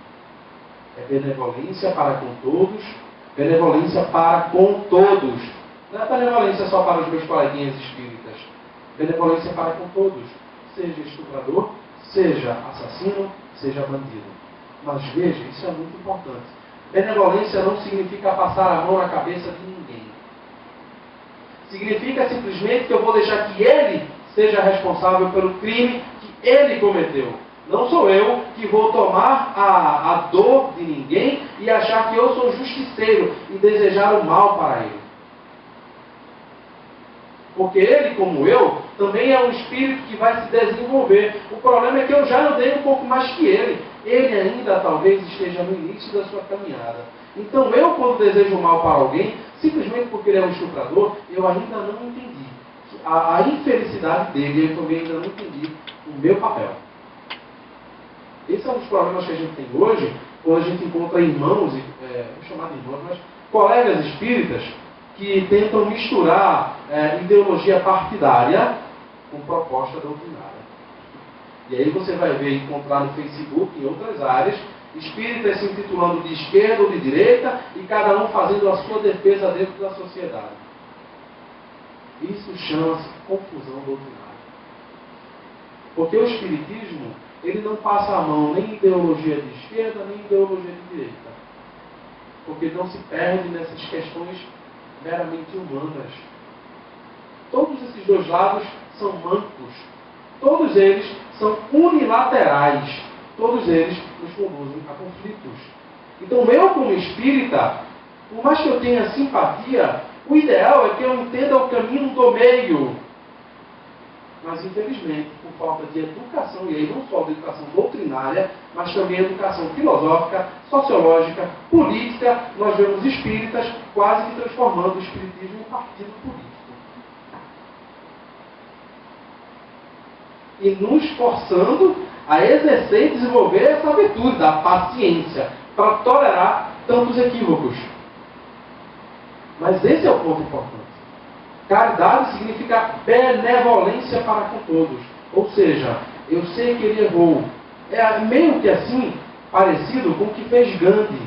É benevolência para com todos, benevolência para com todos. Não é benevolência só para os meus coleguinhas espíritas. Benevolência para com todos. Seja estuprador, seja assassino, seja bandido. Mas veja, isso é muito importante. Benevolência não significa passar a mão na cabeça de ninguém. Significa simplesmente que eu vou deixar que ele seja responsável pelo crime que ele cometeu. Não sou eu que vou tomar a dor de ninguém e achar que eu sou justiceiro e desejar o mal para ele. Porque ele, como eu, também é um espírito que vai se desenvolver. O problema é que eu já andei um pouco mais que ele. Ele ainda talvez esteja no início da sua caminhada. Então eu, quando desejo mal para alguém, simplesmente porque ele é um estuprador, eu ainda não entendi a infelicidade dele, eu também ainda não entendi o meu papel. Esse é um dos problemas que a gente tem hoje, quando a gente encontra irmãos, vou chamar de irmãos, mas colegas espíritas, que tentam misturar ideologia partidária com proposta doutrinária. E aí você vai ver, encontrar no Facebook, em outras áreas, espíritas se intitulando de esquerda ou de direita, e cada um fazendo a sua defesa dentro da sociedade. Isso chama-se confusão doutrinária. Porque o espiritismo, ele não passa a mão nem em ideologia de esquerda, nem em ideologia de direita. Porque não se perde nessas questões meramente humanas. Todos esses dois lados são mancos. Todos eles são unilaterais. Todos eles nos conduzem a conflitos. Então eu, como espírita, por mais que eu tenha simpatia, o ideal é que eu entenda o caminho do meio. Mas infelizmente, por falta de educação, e aí não só de educação doutrinária, mas também educação filosófica, sociológica, política, nós vemos espíritas quase que transformando o espiritismo em partido político. E nos forçando a exercer e desenvolver essa virtude da paciência, para tolerar tantos equívocos. Mas esse é o ponto importante. Caridade significa benevolência para com todos. Ou seja, eu sei que ele errou. É meio que assim, parecido com o que fez Gandhi.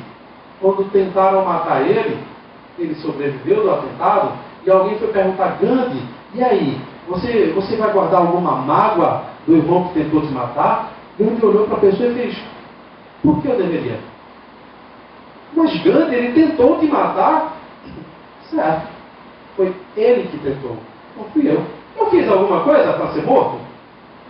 Quando tentaram matar ele sobreviveu do atentado, e alguém foi perguntar: Gandhi, e aí? Você vai guardar alguma mágoa do irmão que tentou te matar? Gandhi olhou para a pessoa e fez: por que eu deveria? Mas Gandhi, ele tentou te matar? Certo. Foi ele que tentou. Não fui eu. Eu fiz alguma coisa para ser morto?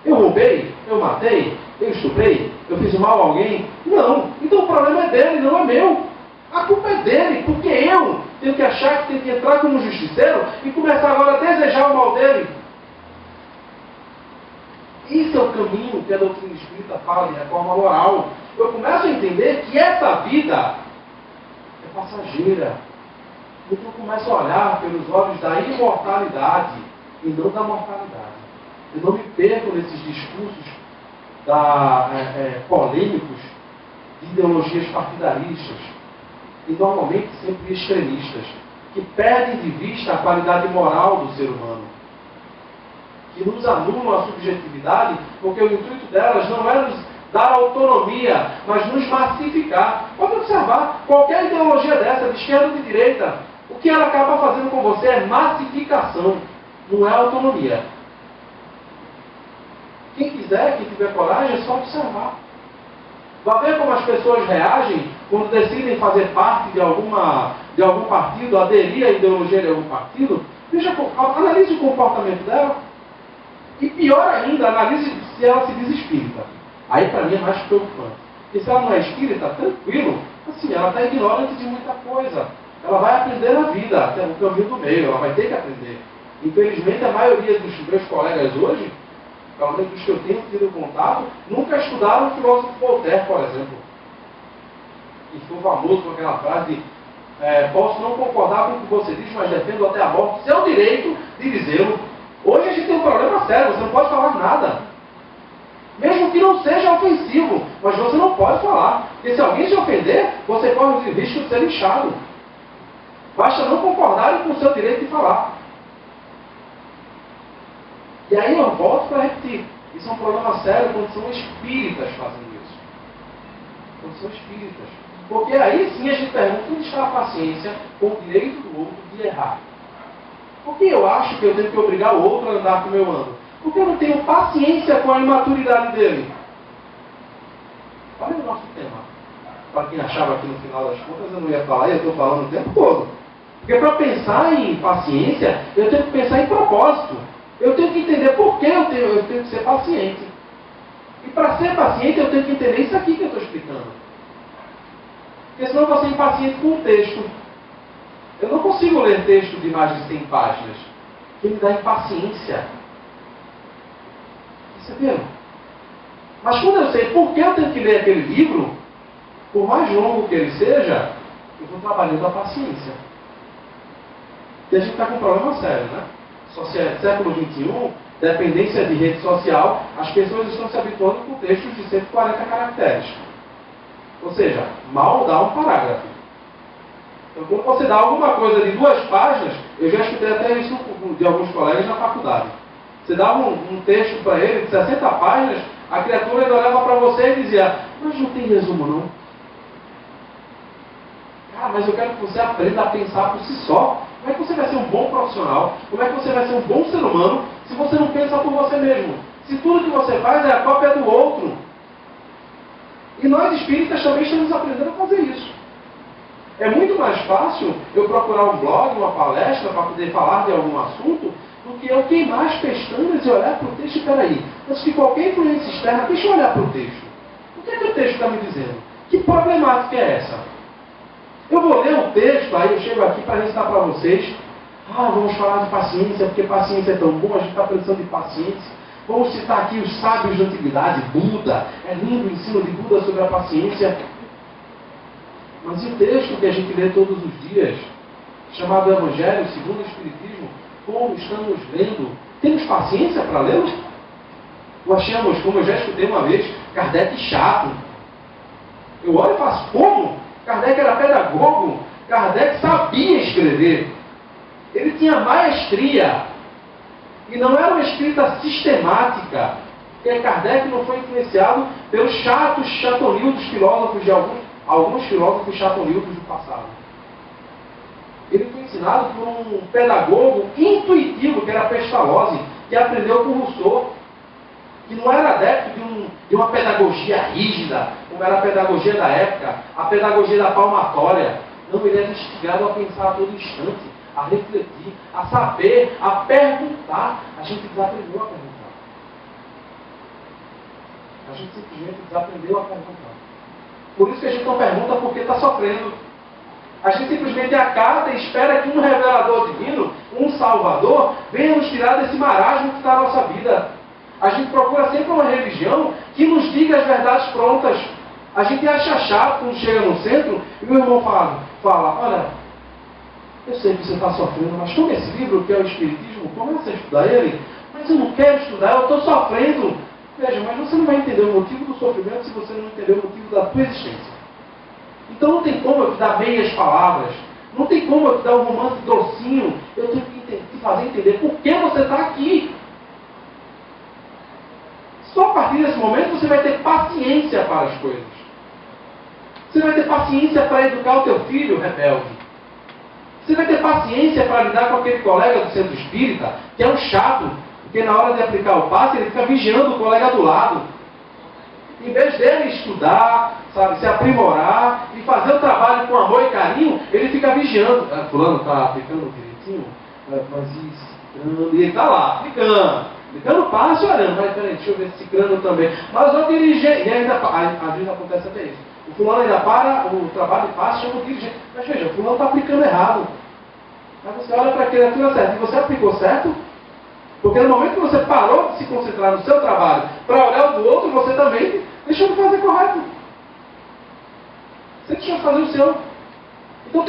Eu roubei? Eu matei? Eu estuprei? Eu fiz mal a alguém? Não. Então o problema é dele, não é meu. A culpa é dele, porque eu tenho que achar que tenho que entrar como justiceiro e começar agora a desejar o mal dele. Esse é o caminho que a doutrina espírita fala de reforma moral. Eu começo a entender que essa vida é passageira. Então eu começo a olhar pelos olhos da imortalidade e não da mortalidade. Eu não me perco nesses discursos polêmicos de ideologias partidaristas e normalmente sempre extremistas, que perdem de vista a qualidade moral do ser humano, que nos anulam a subjetividade, porque o intuito delas não é nos dar autonomia, mas nos massificar. Pode observar, qualquer ideologia dessa, de esquerda ou de direita, o que ela acaba fazendo com você é massificação, não é autonomia. Quem quiser, quem tiver coragem, é só observar. Vai ver como as pessoas reagem quando decidem fazer parte de algum partido, aderir à ideologia de algum partido. Veja, analise o comportamento dela. E pior ainda, analise se ela se diz espírita. Aí para mim é mais preocupante. Porque se ela não é espírita, tranquilo, assim, ela está ignorante de muita coisa. Ela vai aprender na vida, até no caminho do meio, ela vai ter que aprender. Infelizmente, a maioria dos meus colegas hoje, pelo menos dos que eu tenho tido contato, nunca estudaram o filósofo Voltaire, por exemplo. E ficou famoso com aquela frase de posso não concordar com o que você diz, mas defendo até a morte seu direito de dizê-lo. Hoje a gente tem um problema sério, você não pode falar nada. Mesmo que não seja ofensivo, mas você não pode falar. Porque se alguém se ofender, você corre o risco de ser lixado. Basta não concordarem com o seu direito de falar. E aí eu volto para repetir. Isso é um problema sério quando são espíritas fazendo isso. Quando são espíritas. Porque aí sim a gente pergunta onde está a paciência com o direito do outro de errar. Por que eu acho que eu tenho que obrigar o outro a andar como eu ando? Porque eu não tenho paciência com a imaturidade dele. Olha o nosso tema. Para quem achava que no final das contas eu não ia falar, e eu estou falando o tempo todo. Porque para pensar em paciência, eu tenho que pensar em propósito. Eu tenho que entender por que eu tenho que ser paciente. E para ser paciente, eu tenho que entender isso aqui que eu estou explicando. Porque senão eu vou ser impaciente com o texto. Eu não consigo ler texto de mais de 100 páginas. Que me dá impaciência. Perceberam? Mas quando eu sei por que eu tenho que ler aquele livro, por mais longo que ele seja, eu vou trabalhando a paciência. E a gente está com um problema sério, né? Século XXI, dependência de rede social, as pessoas estão se habituando com textos de 140 caracteres. Ou seja, mal dá um parágrafo. Então, quando você dá alguma coisa de 2 páginas, eu já escutei até isso de alguns colegas na faculdade. Você dava um texto para ele de 60 páginas, a criatura ele olhava para você e dizia, mas não tem resumo não. Cara, mas eu quero que você aprenda a pensar por si só. Como é que você vai ser um bom profissional? Como é que você vai ser um bom ser humano se você não pensa por você mesmo? Se tudo que você faz é a cópia do outro. E nós espíritas também estamos aprendendo a fazer isso. É muito mais fácil eu procurar um blog, uma palestra para poder falar de algum assunto do que eu queimar as pestanas e olhar para o texto. Espera aí, antes de qualquer influência externa, deixa eu olhar para o texto. O que é que o texto está me dizendo? Que problemática é essa? Eu vou ler o texto, aí eu chego aqui para recitar para vocês. Vamos falar de paciência, porque paciência é tão bom, a gente está precisando de paciência. Vamos citar aqui os sábios da antiguidade, Buda. É lindo o ensino de Buda sobre a paciência. Mas e o texto que a gente lê todos os dias, chamado Evangelho segundo o Espiritismo, como estamos lendo? Temos paciência para lê-lo? Ou achamos, como eu já escutei uma vez, Kardec chato? Eu olho e faço, como? Kardec era pedagogo, Kardec sabia escrever. Ele tinha maestria. E não era uma escrita sistemática. Porque Kardec não foi influenciado pelos chatonildos filósofos de alguns filósofos chatonildos do passado. Ele foi ensinado por um pedagogo intuitivo, que era Pestalozzi, que aprendeu com Rousseau, que não era adepto de uma pedagogia rígida, como era a pedagogia da época, a pedagogia da palmatória. Não, ele era instigado a pensar a todo instante, a refletir, a saber, a perguntar. A gente desaprendeu a perguntar. A gente simplesmente desaprendeu a perguntar. Por isso que a gente não pergunta porque está sofrendo. A gente simplesmente acata e espera que um revelador divino, um salvador, venha nos tirar desse marasmo que está na nossa vida. A gente procura sempre uma religião que nos diga as verdades prontas. A gente acha chato quando chega no centro e o irmão fala, olha, eu sei que você está sofrendo, mas toma esse livro que é o Espiritismo, começa a estudar ele, mas eu não quero estudar, eu estou sofrendo. Veja, mas você não vai entender o motivo do sofrimento se você não entender o motivo da tua existência. Então não tem como eu te dar meias palavras, não tem como eu te dar um romance docinho, eu tenho que te fazer entender por que você está aqui. Só a partir desse momento você vai ter paciência para as coisas. Você vai ter paciência para educar o teu filho rebelde. Você vai ter paciência para lidar com aquele colega do centro espírita, que é um chato, porque na hora de aplicar o passe, ele fica vigiando o colega do lado. Em vez dele estudar, sabe, se aprimorar e fazer o trabalho com amor e carinho, ele fica vigiando. Ah, fulano está aplicando direitinho? Mas isso, e ele está lá, aplicando o passe, olhando. Mas peraí, deixa eu ver se ciclano também. Mas o dirigente, e ainda, às vezes acontece até isso. O fulano ainda para o trabalho de passe, chama o dirigente. Mas veja, o fulano está aplicando errado. Mas você olha para aquele aquilo certo. E você aplicou certo? Porque no momento que você parou de se concentrar no seu trabalho para olhar o do outro, você também deixou de fazer correto. Você deixou de fazer o seu. Então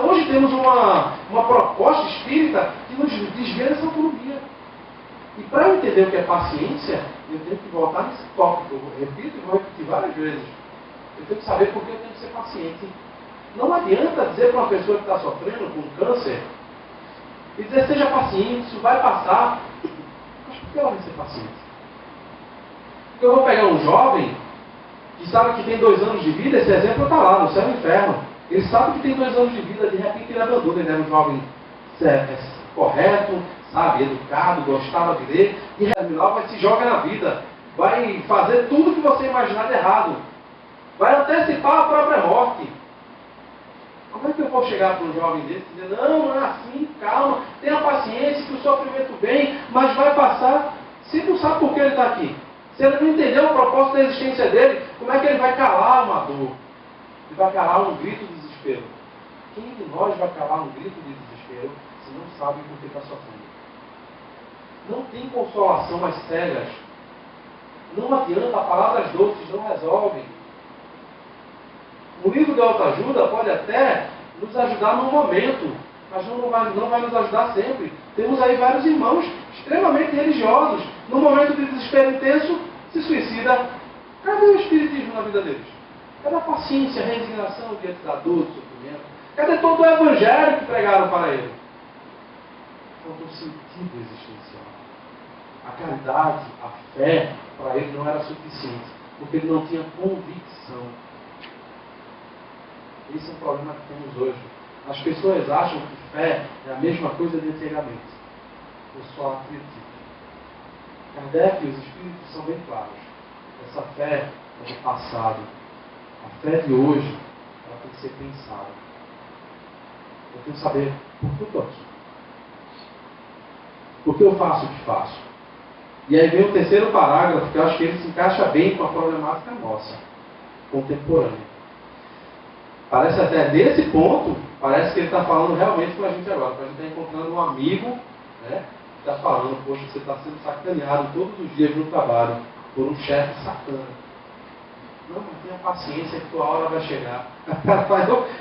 hoje temos uma proposta espírita que nos desvia dessa autonomia. E para eu entender o que é paciência, eu tenho que voltar nesse tópico. Eu repito e vou repetir várias vezes. Eu tenho que saber por que eu tenho que ser paciente. Não adianta dizer para uma pessoa que está sofrendo com câncer e dizer, seja paciente, isso vai passar. Mas por que ela vai ser paciente? Porque eu vou pegar um jovem que sabe que tem 2 anos de vida, esse exemplo está lá, no céu e inferno. Ele sabe que tem 2 anos de vida, de repente ele abandona, ele era um jovem correto, sabe, educado, gostava de ler, e terminar vai se jogar na vida, vai fazer tudo que você imaginar de errado, vai antecipar a própria morte. Como é que eu vou chegar para um jovem desse e dizer, não é assim, calma, tenha paciência, que o sofrimento vem, mas vai passar, se não sabe por que ele está aqui? Se ele não entendeu o propósito da existência dele, como é que ele vai calar uma dor? Ele vai calar um grito de desespero. Quem de nós vai calar um grito de desespero se não sabe por que está sofrendo? Não tem consolação às cegas. Não adianta, palavras doces não resolvem. O livro de autoajuda pode até nos ajudar num momento, mas não vai nos ajudar sempre. Temos aí vários irmãos extremamente religiosos, num momento de desespero intenso, se suicida. Cadê o espiritismo na vida deles? Cadê a paciência, a resignação diante da dor, do sofrimento? Cadê todo o evangelho que pregaram para ele? Faltou sentido existencial. A caridade, a fé, para ele não era suficiente, porque ele não tinha convicção. Esse é um problema que temos hoje. As pessoas acham que fé é a mesma coisa de antigamente. Eu só acredito. Kardec e os espíritos são bem claros. Essa fé é do passado. A fé de hoje, ela tem que ser pensada. Eu tenho que saber por que eu estou aqui. Por que eu faço o que faço? E aí vem o terceiro parágrafo, que eu acho que ele se encaixa bem com a problemática nossa, contemporânea. Parece até nesse ponto, parece que ele está falando realmente com a gente agora. A gente está encontrando um amigo, né, que está falando, poxa, você está sendo sacaneado todos os dias no trabalho por um chefe sacana. Não, mas tenha paciência que tua hora vai chegar.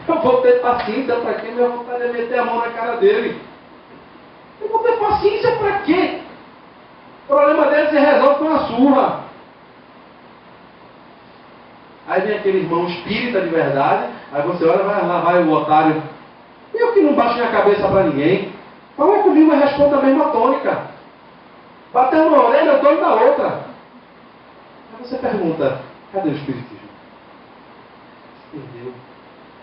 Eu vou ter paciência para quê? Minha vontade é meter a mão na cara dele. Eu vou ter paciência para quê? O problema dele se resolve com uma surra. Aí vem aquele irmão espírita de verdade, aí você olha, lá vai o otário. Eu que não baixo minha cabeça para ninguém. Fala comigo e responda a mesma tônica. Bateu uma orelha, eu dou na outra. Aí você pergunta, cadê o espiritismo? Perdeu.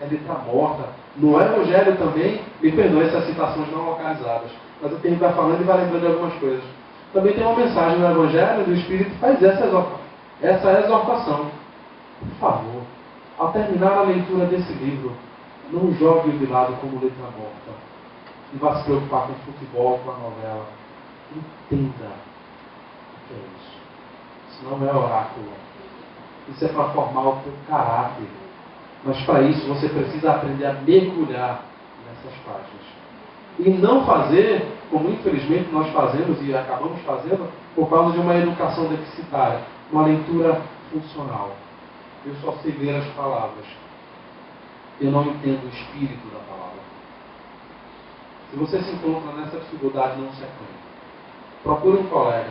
Ela está morta. No Evangelho também, me perdoe essas citações não localizadas, mas o tempo vai falando e vai lembrando de algumas coisas. Também tem uma mensagem no Evangelho do Espírito que faz essa exortação. Por favor, ao terminar a leitura desse livro, não jogue-o de lado como letra morta. Não vá se preocupar com o futebol, com a novela. Entenda o que é isso. Isso não é oráculo. Isso é para formar o teu caráter. Mas para isso você precisa aprender a mergulhar nessas páginas. E não fazer, como infelizmente nós fazemos e acabamos fazendo, por causa de uma educação deficitária, uma leitura funcional. Eu só sei ler as palavras. Eu não entendo o espírito da palavra. Se você se encontra nessa dificuldade, não se acanhe. Procure um colega.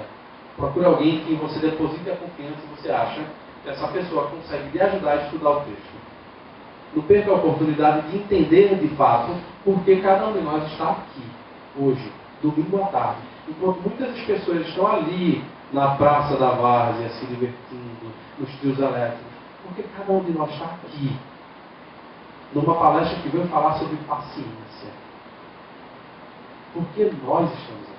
Procure alguém que você deposite a confiança e você acha que essa pessoa consegue lhe ajudar a estudar o texto. Não perca a oportunidade de entender de fato por que cada um de nós está aqui, hoje, domingo à tarde. Enquanto muitas das pessoas estão ali, na Praça da Várzea, se divertindo, nos trios elétricos, porque cada um de nós está aqui, numa palestra que veio falar sobre paciência. Porque nós estamos aqui.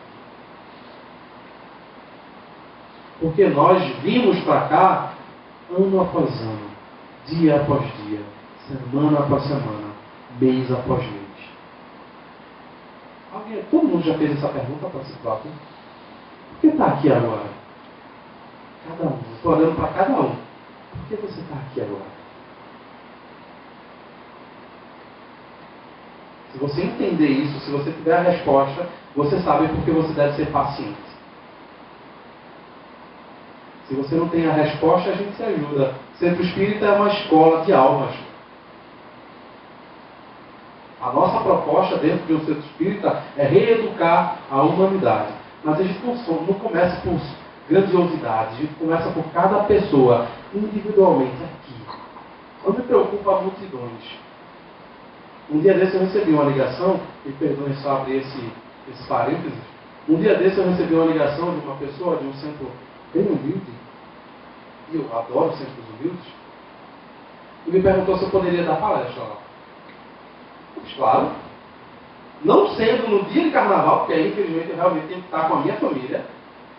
Porque nós vimos para cá, ano após ano, dia após dia, semana após semana, mês após mês. Todo mundo já fez essa pergunta para si próprio? Por que está aqui agora? Cada um. Estou olhando para cada um. Por que você está aqui agora? Se você entender isso, se você tiver a resposta, você sabe por que você deve ser paciente. Se você não tem a resposta, a gente se ajuda. Centro Espírita é uma escola de almas. A nossa proposta dentro de um centro espírita é reeducar a humanidade. Mas a gente não começa por grandiosidade, a gente começa por cada pessoa, individualmente, aqui. Não me preocupa multidões. Um dia desse eu recebi uma ligação, e perdoem só abrir esse parênteses, um dia desse eu recebi uma ligação de uma pessoa de um centro bem humilde, e eu adoro centros humildes, e me perguntou se eu poderia dar palestra lá. Claro, não sendo no dia de carnaval, porque aí infelizmente eu realmente tenho que estar com a minha família,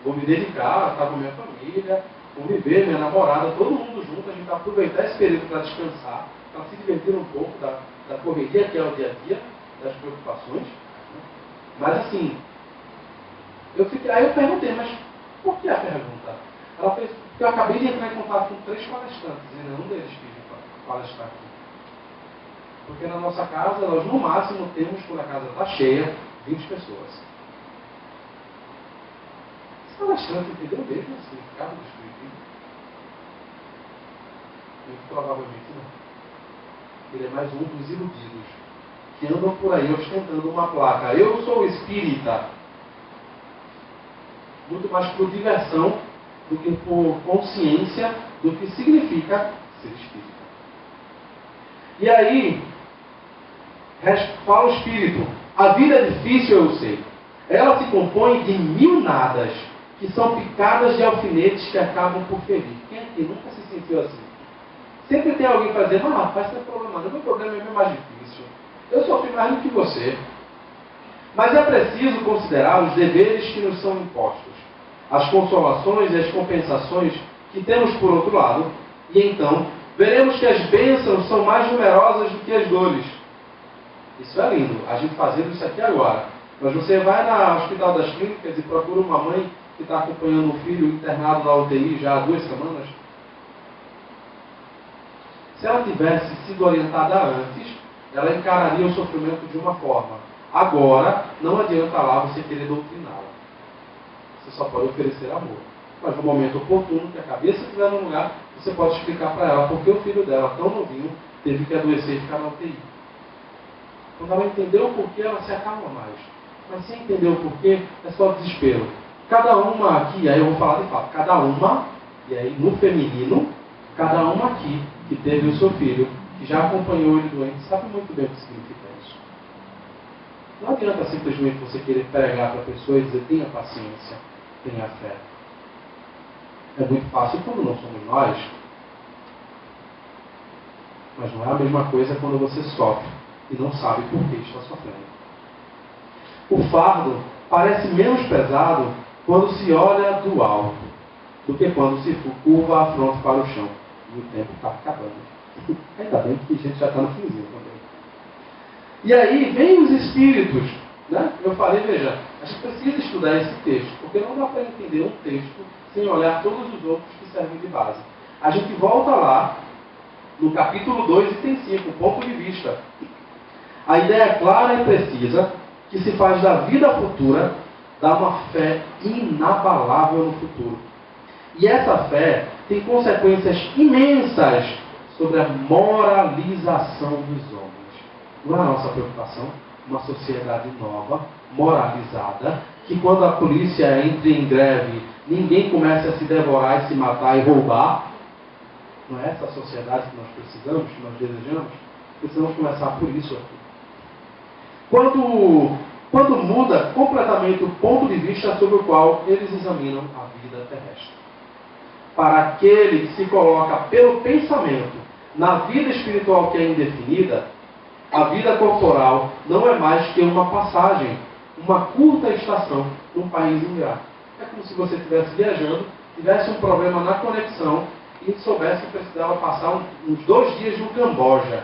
vou me dedicar a estar com a minha família, conviver, minha namorada, todo mundo junto, a gente vai aproveitar esse período para descansar, para se divertir um pouco da correria que é o dia a dia, das preocupações. Mas assim, aí eu perguntei, mas por que a pergunta? Ela fez, porque eu acabei de entrar em contato com 3 palestrantes, e nenhum deles quis palestrar aqui. Porque na nossa casa, nós no máximo temos, quando a casa está cheia, 20 pessoas. Esse palestrante entendeu mesmo o significado do Espiritismo? Muito provavelmente não. Ele é mais um dos iludidos, que andam por aí ostentando uma placa. Eu sou espírita. Muito mais por diversão do que por consciência do que significa ser espírita. E aí, fala o Espírito, a vida é difícil, eu sei. Ela se compõe de 1000 nadas, que são picadas de alfinetes que acabam por ferir. Quem aqui nunca se sentiu assim? Sempre tem alguém para dizer, rapaz, não é problema não, meu problema é mais difícil. Eu sofri mais do que você. Mas é preciso considerar os deveres que nos são impostos, as consolações e as compensações que temos por outro lado, e então veremos que as bênçãos são mais numerosas do que as dores. Isso é lindo, a gente fazendo isso aqui agora. Mas você vai no Hospital das Clínicas e procura uma mãe que está acompanhando um filho internado na UTI já há 2 semanas. Se ela tivesse sido orientada antes, ela encararia o sofrimento de uma forma. Agora, não adianta lá você querer doutriná-la. Você só pode oferecer amor. Mas no momento oportuno, que a cabeça estiver no lugar, você pode explicar para ela porque o filho dela, tão novinho, teve que adoecer e ficar na UTI. Quando ela entendeu o porquê, ela se acalma mais. Mas sem entender o porquê, é só desespero. Cada uma aqui, aí eu vou falar de fato, cada uma, e aí no feminino, cada uma aqui que teve o seu filho, que já acompanhou ele doente, sabe muito bem o que significa isso. Não adianta simplesmente você querer pregar para a pessoa e dizer, tenha paciência, tenha fé. É muito fácil quando não somos nós. Mas não é a mesma coisa quando você sofre e não sabe por que está sofrendo. O fardo parece menos pesado quando se olha do alto do que quando se curva a fronte para o chão. E o tempo está acabando. Ainda bem que a gente já está no finzinho também. E aí vem os espíritos. Né? Eu falei, veja, a gente precisa estudar esse texto, porque não dá para entender um texto sem olhar todos os outros que servem de base. A gente volta lá, no capítulo 2, item 5, ponto de vista. A ideia clara e precisa que se faz da vida futura, dá uma fé inabalável no futuro. E essa fé tem consequências imensas sobre a moralização dos homens. Não é a nossa preocupação? Uma sociedade nova, moralizada, que quando a polícia entra em greve ninguém comece a se devorar e se matar e roubar. Não é essa a sociedade que nós precisamos, que nós desejamos? Precisamos começar por isso aqui. Quando muda completamente o ponto de vista sobre o qual eles examinam a vida terrestre. Para aquele que se coloca pelo pensamento na vida espiritual que é indefinida, a vida corporal não é mais que uma passagem, uma curta estação num país ingrato. É como se você estivesse viajando, tivesse um problema na conexão e soubesse que precisava passar uns 2 dias no Camboja.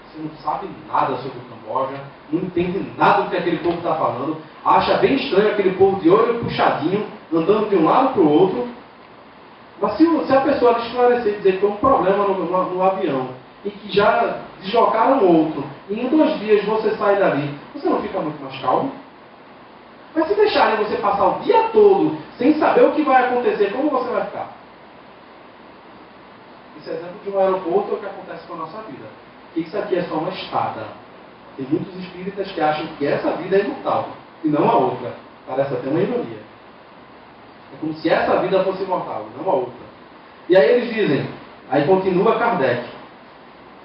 Você não sabe nada sobre o Camboja, não entende nada do que aquele povo está falando, acha bem estranho aquele povo de olho puxadinho, andando de um lado para o outro. Mas se a pessoa lhe esclarecer e dizer que tem um problema no avião e que já deslocaram outro, e em 2 dias você sai dali, você não fica muito mais calmo? Mas se deixarem você passar o dia todo sem saber o que vai acontecer, como você vai ficar? Esse exemplo de um aeroporto é o que acontece com a nossa vida. Que isso aqui é só uma escada. Tem muitos espíritas que acham que essa vida é imortal e não a outra. Parece até uma ironia. É como se essa vida fosse imortal e não a outra. E aí eles dizem, aí continua Kardec,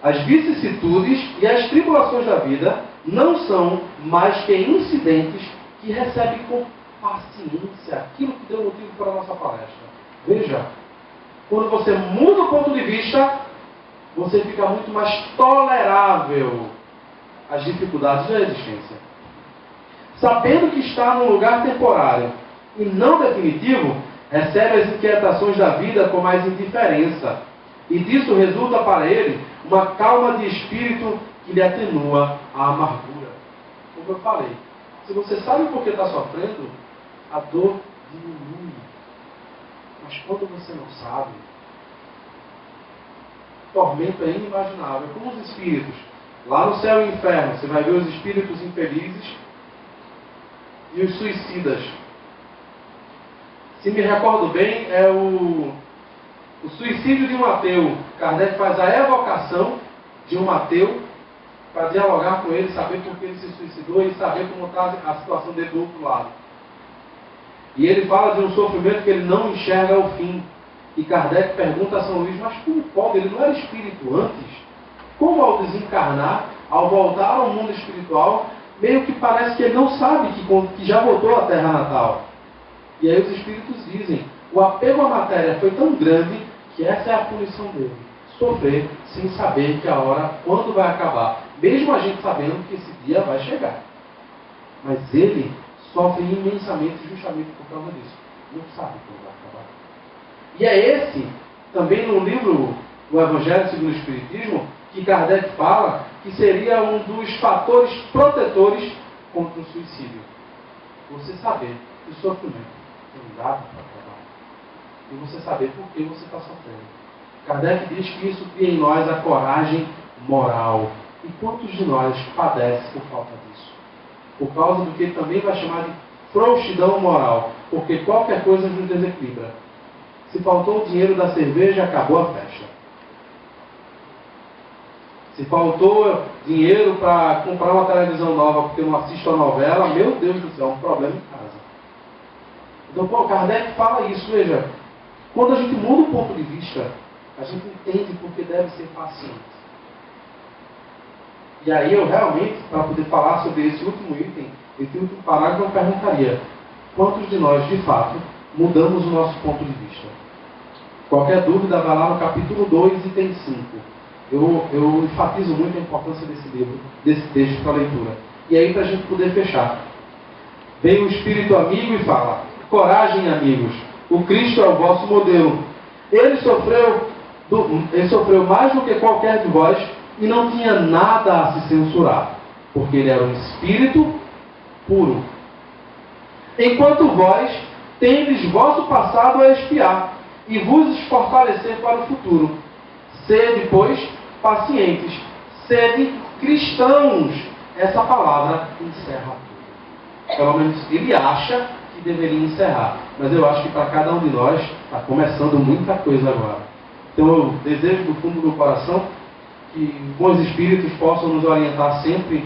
as vicissitudes e as tribulações da vida não são mais que incidentes que recebem com paciência aquilo que deu motivo para a nossa palestra. Veja, quando você muda o ponto de vista, você fica muito mais tolerável às dificuldades da existência. Sabendo que está num lugar temporário e não definitivo, recebe as inquietações da vida com mais indiferença. E disso resulta para ele uma calma de espírito que lhe atenua a amargura. Como eu falei, se você sabe por que está sofrendo, a dor diminui. Mas quando você não sabe, o tormento é inimaginável. Como os espíritos, lá no céu e inferno, você vai ver os espíritos infelizes e os suicidas. Se me recordo bem, é o suicídio de um ateu. Kardec faz a evocação de um ateu para dialogar com ele, saber por que ele se suicidou e saber como está a situação dele do outro lado. E ele fala de um sofrimento que ele não enxerga o fim. E Kardec pergunta a São Luís, mas como pode? Ele não era espírito antes? Como ao desencarnar, ao voltar ao mundo espiritual, meio que parece que ele não sabe que já voltou à terra natal. E aí os espíritos dizem, o apego à matéria foi tão grande que essa é a punição dele. Sofrer sem saber que a hora, quando vai acabar. Mesmo a gente sabendo que esse dia vai chegar. Mas ele sofre imensamente justamente por causa disso. Não sabe quando vai acabar. E é esse, também no livro do Evangelho segundo o Espiritismo, que Kardec fala que seria um dos fatores protetores contra o suicídio. Você saber que o sofrimento tem um dado para acabar. E você saber por que você está sofrendo. Kardec diz que isso cria em nós a coragem moral. E quantos de nós padecem por falta disso? Por causa do que ele também vai chamar de frouxidão moral. Porque qualquer coisa nos desequilibra. Se faltou o dinheiro da cerveja, acabou a festa. Se faltou dinheiro para comprar uma televisão nova porque eu não assisto a novela, meu Deus do céu, é um problema em casa. Então, Kardec fala isso, veja. Quando a gente muda o ponto de vista, a gente entende porque deve ser paciente. E aí eu realmente, para poder falar sobre esse último item, esse último parágrafo, eu perguntaria, quantos de nós, de fato, mudamos o nosso ponto de vista? Qualquer dúvida, vai lá no capítulo 2, item 5. Eu enfatizo muito a importância desse livro, desse texto para a leitura. E aí, para a gente poder fechar. Vem o Espírito amigo e fala, coragem, amigos, o Cristo é o vosso modelo. Ele sofreu mais do que qualquer de vós e não tinha nada a se censurar, porque ele era um espírito puro. Enquanto vós tendes vosso passado a expiar e vos fortalecer para o futuro. Sede, pois, pacientes. Sede cristãos. Essa palavra encerra tudo. Pelo menos ele acha que deveria encerrar. Mas eu acho que para cada um de nós está começando muita coisa agora. Então eu desejo do fundo do coração que bons espíritos possam nos orientar sempre,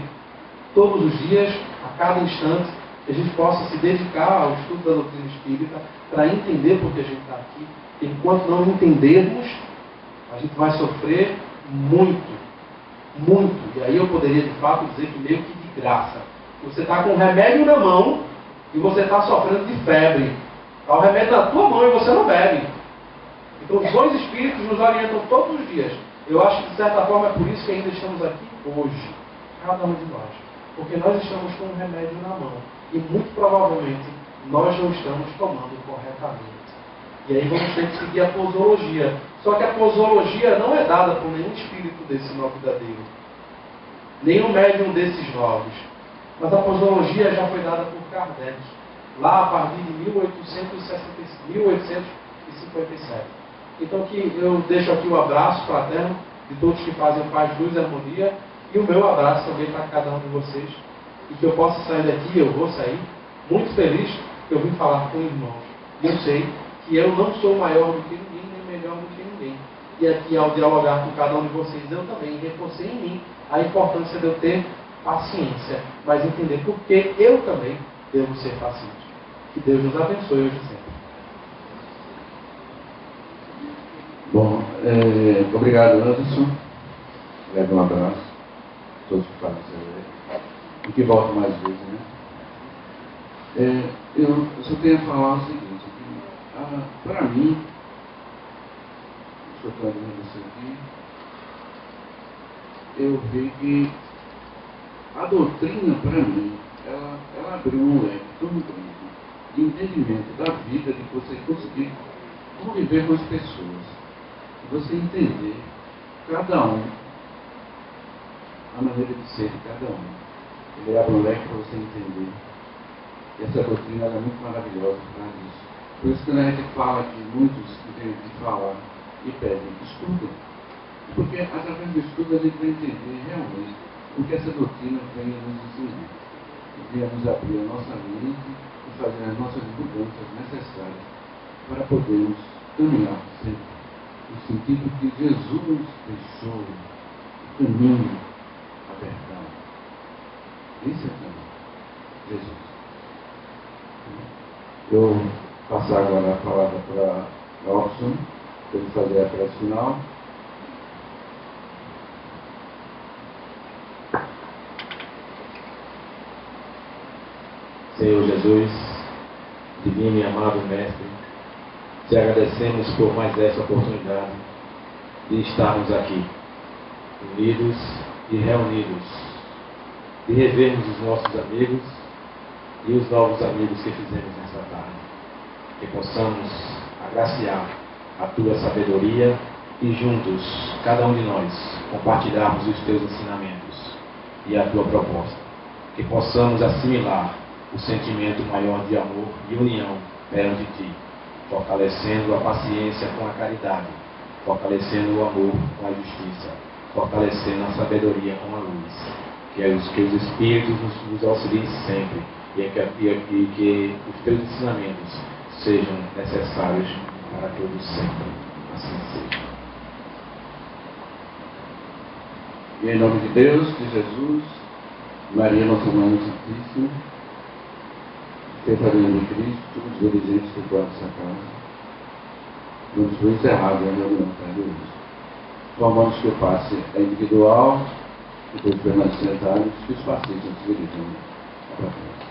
todos os dias, a cada instante, que a gente possa se dedicar ao estudo da doutrina espírita para entender por que a gente está aqui. Enquanto não entendermos, a gente vai sofrer muito, muito. E aí eu poderia de fato dizer que meio que de graça. Você está com o remédio na mão e você está sofrendo de febre. Está o remédio na tua mão e você não bebe. Então os bons espíritos nos orientam todos os dias. Eu acho que de certa forma é por isso que ainda estamos aqui hoje, cada um de nós. Porque nós estamos com o remédio na mão. E muito provavelmente nós não estamos tomando corretamente. E aí vamos ter que seguir a posologia. Só que a posologia não é dada por nenhum espírito desse novo verdadeiro. Nenhum médium desses novos. Mas a posologia já foi dada por Kardec. Lá a partir de 1857. Então que eu deixo aqui o abraço fraterno de todos que fazem paz, luz e harmonia. E o meu abraço também para cada um de vocês. E que eu possa sair daqui, eu vou sair, muito feliz que eu vim falar com irmãos. E eu sei que eu não sou maior do que ninguém, nem melhor do que ninguém. E aqui, ao dialogar com cada um de vocês, eu também reforcei em mim a importância de eu ter paciência, mas entender por que eu também devo ser paciente. Que Deus nos abençoe hoje e sempre. Bom, obrigado, Anderson. Leve um abraço. Todos que fazem e que voltam mais vezes, né? Eu só tenho a falar o seguinte, para mim, deixa eu trazer isso aqui, eu vi que a doutrina, para mim, ela abriu um leque tão grande de entendimento da vida, de você conseguir conviver com as pessoas, de você entender cada um, a maneira de ser de cada um. Ele abre um leque para você entender. E essa doutrina é muito maravilhosa por causa disso. Por isso que a gente fala que muitos que vêm de falar e pedem, estudem. Porque através do estudo a gente vai entender realmente o que essa doutrina vem a nos ensinar. E vem a nos abrir a nossa mente e fazer as nossas mudanças necessárias para podermos caminhar sempre no sentido que Jesus deixou o caminho, a verdade. Esse é o caminho. Jesus. Eu passar agora a palavra para Robson, para ele fazer a prece final. Senhor Jesus, divino e amado Mestre, te agradecemos por mais essa oportunidade de estarmos aqui, unidos e reunidos, de revermos os nossos amigos e os novos amigos que fizemos nessa tarde. Que possamos agraciar a tua sabedoria e juntos, cada um de nós, compartilharmos os teus ensinamentos e a tua proposta. Que possamos assimilar o sentimento maior de amor e união perante ti, fortalecendo a paciência com a caridade, fortalecendo o amor com a justiça, fortalecendo a sabedoria com a luz. Que os Espíritos nos auxiliem sempre e que os teus ensinamentos sejam necessários para todos sempre. Assim seja. E em nome de Deus, de Jesus, Maria, nossa Mãe Santíssima, Feitaria de Cristo, todos os dirigentes que guardam essa casa, vamos encerrar a reunião de hoje. Formamos que o passe é individual, e todos permanecem sentados, que os passistas se dirigem para frente.